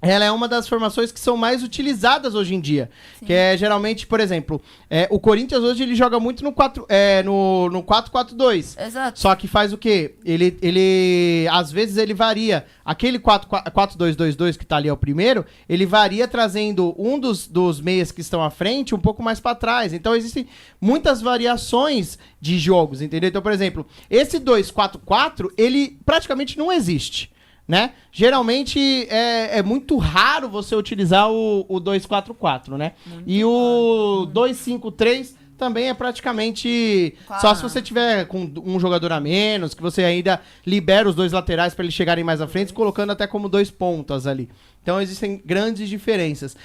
Speaker 6: ela é uma das formações que são mais utilizadas hoje em dia. Sim. Que é geralmente, por exemplo, o Corinthians hoje ele joga muito no 4-4-2.
Speaker 7: Exato.
Speaker 6: Só que faz o quê? Ele às vezes ele varia. Aquele 4-2-2-2 que tá ali é o primeiro, ele varia trazendo um dos meias que estão à frente um pouco mais para trás. Então existem muitas variações de jogos, entendeu? Então, por exemplo, esse 2-4-4, ele praticamente não existe. Né? Geralmente é muito raro você utilizar o 2-4-4, né? Muito e o 2-5-3 também é praticamente só se você tiver com um jogador a menos, que você ainda libera os dois laterais para eles chegarem mais à frente, colocando até como 2 pontas ali. Então existem grandes diferenças.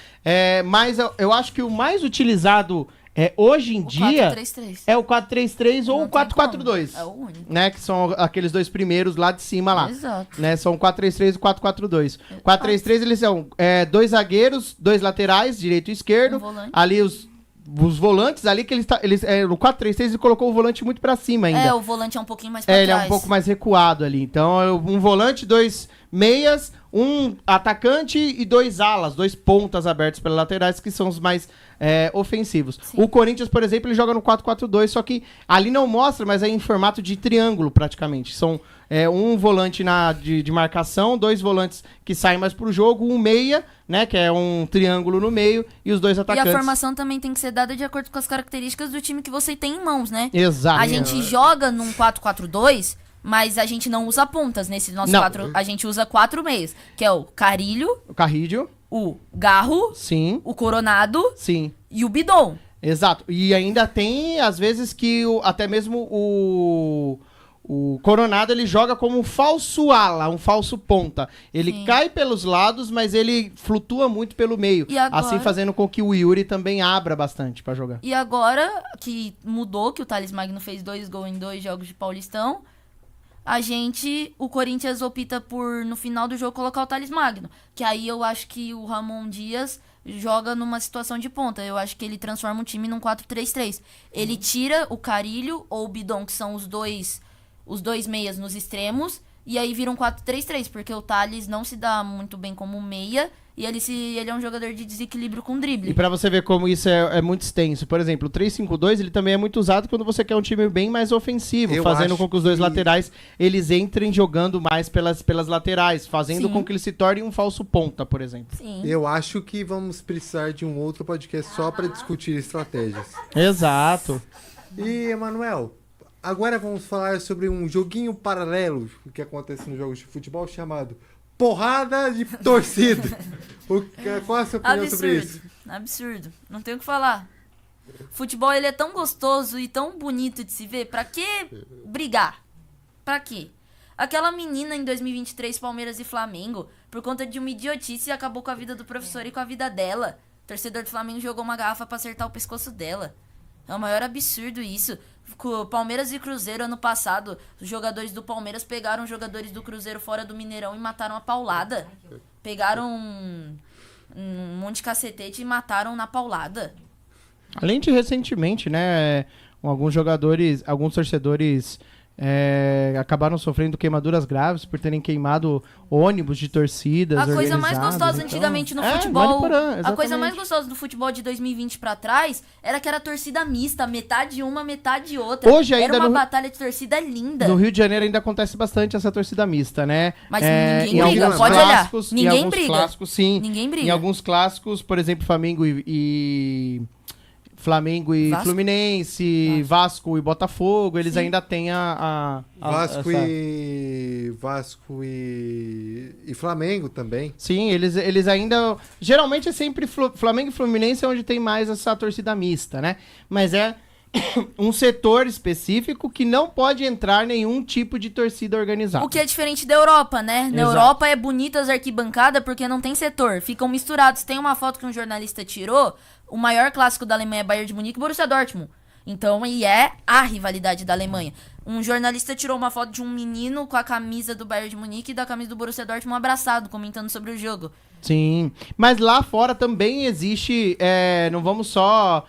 Speaker 6: Mas eu acho que o mais utilizado hoje em dia
Speaker 7: 4-3-3.
Speaker 6: é o 4-3-3 ou o 4-4-2.
Speaker 7: É o único.
Speaker 6: Né? Que são aqueles dois primeiros lá de cima lá.
Speaker 7: Exato.
Speaker 6: Né? São o 4-3-3 e o 4-4-2. 4-3-3 eles são 2 zagueiros, 2 laterais, direito e esquerdo.
Speaker 7: Volante.
Speaker 6: Ali os volantes ali que no 4-3-3 ele colocou o volante muito pra cima ainda.
Speaker 7: O volante é um pouquinho mais pra trás.
Speaker 6: Ele é um pouco mais recuado ali. Então, um volante, 2 meias, um atacante e 2 alas, 2 pontas abertas pelas laterais, que são os mais ofensivos. Sim. O Corinthians, por exemplo, ele joga no 4-4-2, só que ali não mostra, mas é em formato de triângulo, praticamente. São um volante de marcação, 2 volantes que saem mais pro jogo, um meia, né, que é um triângulo no meio, e os 2 atacantes.
Speaker 7: E a formação também tem que ser dada de acordo com as características do time que você tem em mãos, né?
Speaker 6: Exato.
Speaker 7: A gente joga num 4-4-2, mas a gente não usa pontas nesse nosso 4. A gente usa 4 meias, que é o Carrilho, o Garro,
Speaker 6: sim,
Speaker 7: o Coronado,
Speaker 6: sim,
Speaker 7: e o Bidon.
Speaker 6: Exato. E ainda tem, às vezes, que até mesmo o Coronado ele joga como um falso ala, um falso ponta. Ele cai pelos lados, mas ele flutua muito pelo meio.
Speaker 7: Agora,
Speaker 6: assim fazendo com que o Yuri também abra bastante pra jogar.
Speaker 7: E agora que mudou, que o Thales Magno fez 2 gols em 2 jogos de Paulistão, o Corinthians opta por, no final do jogo, colocar o Thales Magno. Que aí eu acho que o Ramon Dias joga numa situação de ponta. Eu acho que ele transforma o time num 4-3-3. Ele tira o Carrilho ou o Bidon, que são os dois meias nos extremos, e aí vira um 4-3-3, porque o Thales não se dá muito bem como meia, e ele é um jogador de desequilíbrio com drible.
Speaker 6: E pra você ver como isso é muito extenso, por exemplo, o 3-5-2 ele também é muito usado quando você quer um time bem mais ofensivo, fazendo com que os dois laterais eles entrem jogando mais pelas laterais, fazendo com que ele se torne um falso ponta, por exemplo.
Speaker 7: Sim.
Speaker 5: Eu acho que vamos precisar de um outro podcast só para discutir estratégias.
Speaker 6: Exato.
Speaker 5: E, Emanuel, agora vamos falar sobre um joguinho paralelo que acontece nos jogos de futebol chamado Porrada de Torcida. Qual é a sua opinião sobre isso?
Speaker 7: Absurdo. Não tenho o que falar. Futebol ele é tão gostoso e tão bonito de se ver. Pra que brigar? Pra quê? Aquela menina em 2023, Palmeiras e Flamengo, por conta de uma idiotice, acabou com a vida do professor e com a vida dela. O torcedor do Flamengo jogou uma garrafa pra acertar o pescoço dela. É o maior absurdo isso. Palmeiras e Cruzeiro, ano passado, os jogadores do Palmeiras pegaram jogadores do Cruzeiro fora do Mineirão e mataram a paulada. Pegaram um monte de cacetete e mataram na paulada.
Speaker 6: Além de recentemente, né, alguns torcedores acabaram sofrendo queimaduras graves por terem queimado ônibus de torcidas.
Speaker 7: A coisa mais gostosa antigamente no futebol. A coisa mais gostosa do futebol de 2020 pra trás era que era torcida mista, metade uma, metade outra.
Speaker 6: Hoje ainda
Speaker 7: era uma batalha de torcida linda.
Speaker 6: No Rio de Janeiro ainda acontece bastante essa torcida mista, né?
Speaker 7: Mas ninguém briga, pode olhar. Ninguém briga.
Speaker 6: Clássicos, sim.
Speaker 7: Ninguém briga.
Speaker 6: Em alguns clássicos, por exemplo, Flamengo e Fluminense, Vasco e Botafogo, eles ainda têm
Speaker 5: Vasco e Flamengo também.
Speaker 6: Sim, eles ainda... Geralmente é sempre Flamengo e Fluminense é onde tem mais essa torcida mista, né? Mas é um setor específico que não pode entrar nenhum tipo de torcida organizada.
Speaker 7: O que é diferente da Europa, né? Na Europa é bonita as arquibancadas porque não tem setor, ficam misturados. Tem uma foto que um jornalista tirou, o maior clássico da Alemanha é Bayern de Munique e Borussia Dortmund. Então, e é a rivalidade da Alemanha. Um jornalista tirou uma foto de um menino com a camisa do Bayern de Munique e da camisa do Borussia Dortmund abraçado, comentando sobre o jogo.
Speaker 6: Sim, mas lá fora também existe, não vamos só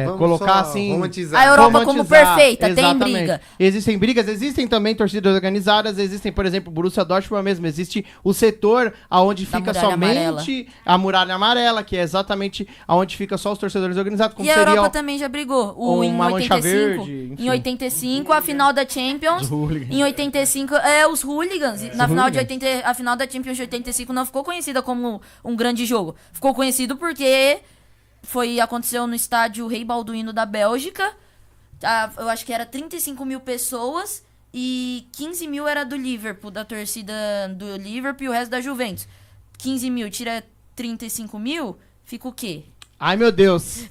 Speaker 5: Vamos
Speaker 6: colocar
Speaker 5: só
Speaker 6: assim...
Speaker 5: romantizar.
Speaker 7: A Europa como
Speaker 6: romantizar,
Speaker 7: perfeita, tem
Speaker 6: exatamente.
Speaker 7: briga.
Speaker 6: Existem brigas, existem também torcidas organizadas, existem, por exemplo, o Borussia Dortmund mesmo, existe o setor onde
Speaker 7: Da
Speaker 6: fica
Speaker 7: muralha
Speaker 6: somente a muralha amarela, que é exatamente onde fica só os torcedores organizados, como
Speaker 7: E a
Speaker 6: seria
Speaker 7: Europa também já brigou. Em
Speaker 6: uma mancha
Speaker 7: 85,
Speaker 6: verde, enfim.
Speaker 7: em 85, a final da Champions.
Speaker 6: Os hooligans.
Speaker 7: Em 85, os hooligans. Na final de 80, a final da Champions de 85 não ficou conhecida como um grande jogo. Ficou conhecido porque aconteceu no estádio Rei Balduino da Bélgica. Eu acho que era 35 mil pessoas e 15 mil era do Liverpool, da torcida do Liverpool, e o resto da Juventus. 15 mil tira 35 mil, fica o quê?
Speaker 6: Ai, meu Deus.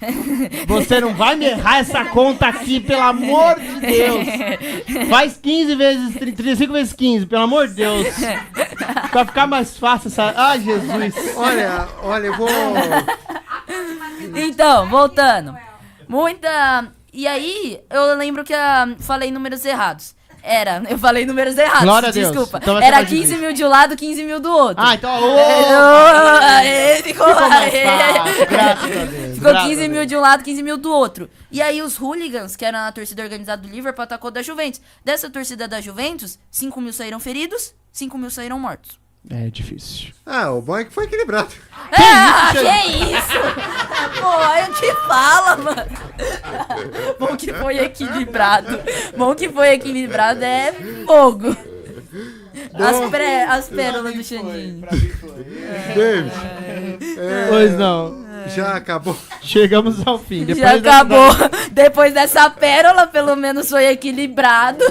Speaker 6: Você não vai me errar essa conta aqui, pelo amor de Deus. Faz 15 vezes, 35 vezes 15, pelo amor de Deus. Pra ficar mais fácil essa... Ai, Jesus.
Speaker 5: Olha, eu vou...
Speaker 7: Então, voltando. E aí, eu lembro que falei números errados. Eu falei números errados.
Speaker 6: Glória a Deus.
Speaker 7: Desculpa.
Speaker 6: Então vai ser
Speaker 7: Era
Speaker 6: mais
Speaker 7: 15
Speaker 6: difícil.
Speaker 7: mil de um lado, 15 mil do outro.
Speaker 6: Então...
Speaker 7: Ficou
Speaker 6: mais fácil, graças a Deus.
Speaker 7: Ficou
Speaker 6: graças
Speaker 7: 15
Speaker 6: a
Speaker 7: mil
Speaker 6: Deus.
Speaker 7: de um lado, 15 mil do outro. E aí os hooligans, que eram a torcida organizada do Liverpool, atacou da Juventus. Dessa torcida da Juventus, 5 mil saíram feridos, 5 mil saíram mortos.
Speaker 6: É difícil.
Speaker 5: O bom é que foi equilibrado.
Speaker 7: Que isso? Pô, aí o que fala, mano? Bom que foi equilibrado. Bom que foi equilibrado é fogo. As pérolas do Xandinho.
Speaker 5: David,
Speaker 6: Pois não.
Speaker 5: já acabou.
Speaker 6: Chegamos ao fim. Depois
Speaker 7: Já
Speaker 6: dessa-
Speaker 7: acabou. Depois dessa pérola, pelo menos foi equilibrado.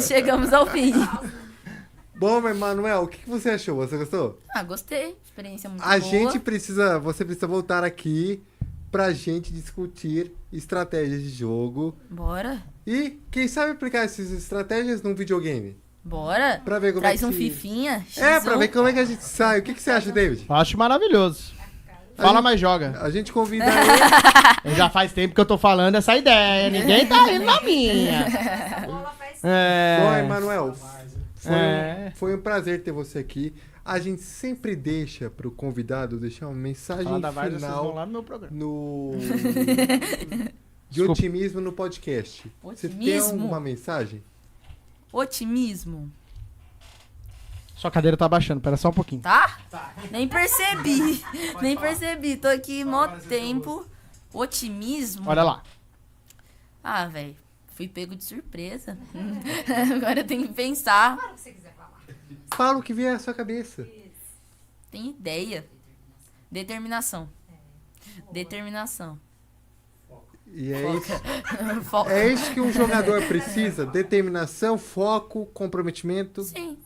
Speaker 7: Chegamos ao fim.
Speaker 5: Bom, mas Manuel, o que você achou? Você gostou?
Speaker 7: Gostei. Experiência muito
Speaker 5: A
Speaker 7: boa.
Speaker 5: gente você precisa voltar aqui pra gente discutir estratégias de jogo
Speaker 7: Bora.
Speaker 5: e, quem sabe, aplicar essas estratégias num videogame.
Speaker 7: Bora.
Speaker 5: Pra ver como
Speaker 7: Traz
Speaker 5: é
Speaker 7: um
Speaker 5: que...
Speaker 7: fifinha.
Speaker 5: pra ver como é que a gente sai. O que você acha, David?
Speaker 6: Acho maravilhoso. Fala, mas joga.
Speaker 5: A gente convida ele.
Speaker 6: Já faz tempo que eu tô falando essa ideia. Ninguém tá indo na minha.
Speaker 5: Bom, Emanuel, foi um prazer ter você aqui. A gente sempre deixa pro convidado deixar uma mensagem
Speaker 6: Fala da Varsa, vocês vão
Speaker 5: final
Speaker 6: lá no meu programa.
Speaker 5: de
Speaker 6: Desculpa.
Speaker 5: otimismo no podcast. Você tem
Speaker 7: Otimismo?
Speaker 5: alguma mensagem?
Speaker 7: Otimismo.
Speaker 6: Sua cadeira tá baixando, pera só um pouquinho.
Speaker 7: Tá? Nem percebi. Nem percebi. Tô aqui mó tempo. Otimismo?
Speaker 6: Olha lá.
Speaker 7: Velho. Fui pego de surpresa. Agora eu tenho que pensar.
Speaker 5: Fala o que vier à sua cabeça.
Speaker 7: Tem ideia. Determinação. Determinação.
Speaker 5: E é isso.
Speaker 7: Foco.
Speaker 5: É isso que um jogador precisa: determinação, foco, comprometimento.
Speaker 7: Sim.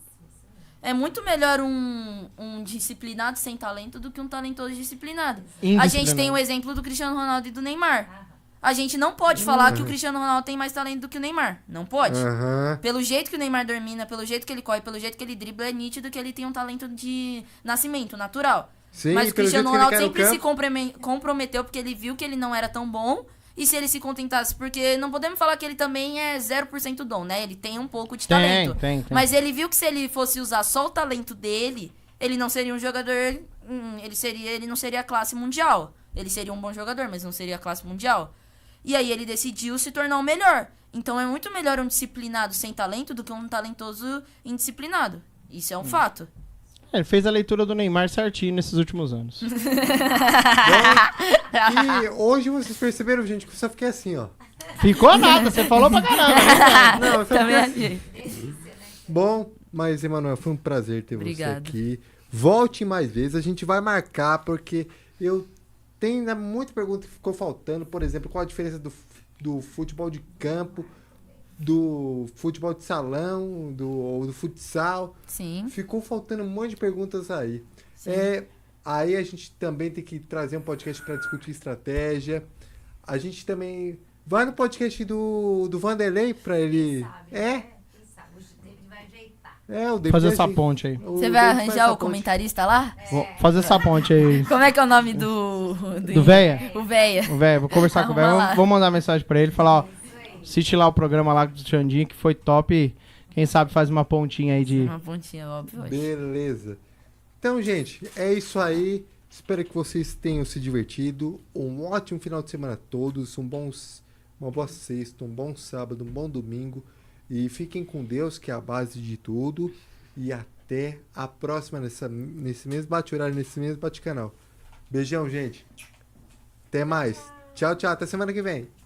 Speaker 7: É muito melhor um disciplinado sem talento do que um talentoso disciplinado. A gente tem o exemplo do Cristiano Ronaldo e do Neymar. A gente não pode falar que o Cristiano Ronaldo tem mais talento do que o Neymar. Não pode.
Speaker 5: Aham.
Speaker 7: Pelo jeito que o Neymar domina, pelo jeito que ele corre, pelo jeito que ele dribla, é nítido que ele tem um talento de nascimento, natural.
Speaker 5: Sim,
Speaker 7: Mas o
Speaker 5: pelo
Speaker 7: Cristiano
Speaker 5: jeito que ele
Speaker 7: Ronaldo
Speaker 5: cai no
Speaker 7: sempre se
Speaker 5: campo.
Speaker 7: comprometeu porque ele viu que ele não era tão bom. E se ele se contentasse, porque não podemos falar que ele também é 0% dom, né? Ele tem um pouco de talento.
Speaker 6: Tem.
Speaker 7: Mas ele viu que se ele fosse usar só o talento dele, ele não seria um jogador. Ele não seria classe mundial. Ele seria um bom jogador, mas não seria classe mundial. E aí ele decidiu se tornar o melhor. Então é muito melhor um disciplinado sem talento do que um talentoso indisciplinado. Isso é um fato.
Speaker 6: Ele fez a leitura do Neymar certinho nesses últimos anos.
Speaker 5: E hoje vocês perceberam, gente, que eu só fiquei assim, ó.
Speaker 6: Ficou nada, você falou pra caramba.
Speaker 5: Não, eu só
Speaker 7: Também
Speaker 5: fiquei assim.
Speaker 7: achei.
Speaker 5: Bom, mas, Emanuel, foi um prazer ter
Speaker 7: Obrigada.
Speaker 5: você aqui. Volte mais vezes, a gente vai marcar, porque eu tenho ainda muita pergunta que ficou faltando. Por exemplo, qual a diferença do futebol de campo, do futebol de salão, ou do futsal.
Speaker 7: Sim.
Speaker 5: Ficou faltando um monte de perguntas aí. Aí a gente também tem que trazer um podcast para discutir estratégia. A gente também vai no podcast do Vanderlei para ele... o David
Speaker 6: Fazer
Speaker 5: vai
Speaker 6: essa
Speaker 5: vir.
Speaker 6: ponte aí.
Speaker 5: O
Speaker 7: Você
Speaker 5: David
Speaker 7: vai
Speaker 5: faz
Speaker 7: arranjar
Speaker 5: essa
Speaker 7: o
Speaker 5: ponte.
Speaker 7: comentarista lá?
Speaker 6: Vou fazer essa ponte aí.
Speaker 7: Como é que é o nome do
Speaker 6: Do véia?
Speaker 7: O véia.
Speaker 6: O véia, vou conversar com o véia.
Speaker 7: Arruma lá.
Speaker 6: Vou mandar mensagem pra ele, falar, ó, assiste lá o programa lá do Xandinho, que foi top. Quem sabe faz uma pontinha aí de...
Speaker 7: Uma pontinha, óbvio.
Speaker 5: Beleza. Então, gente, é isso aí. Espero que vocês tenham se divertido. Um ótimo final de semana a todos. Uma boa sexta, um bom sábado, um bom domingo. E fiquem com Deus, que é a base de tudo. E até a próxima nesse mesmo bate-horário, nesse mesmo bate-canal. Beijão, gente. Até mais. Tchau, tchau. Até semana que vem.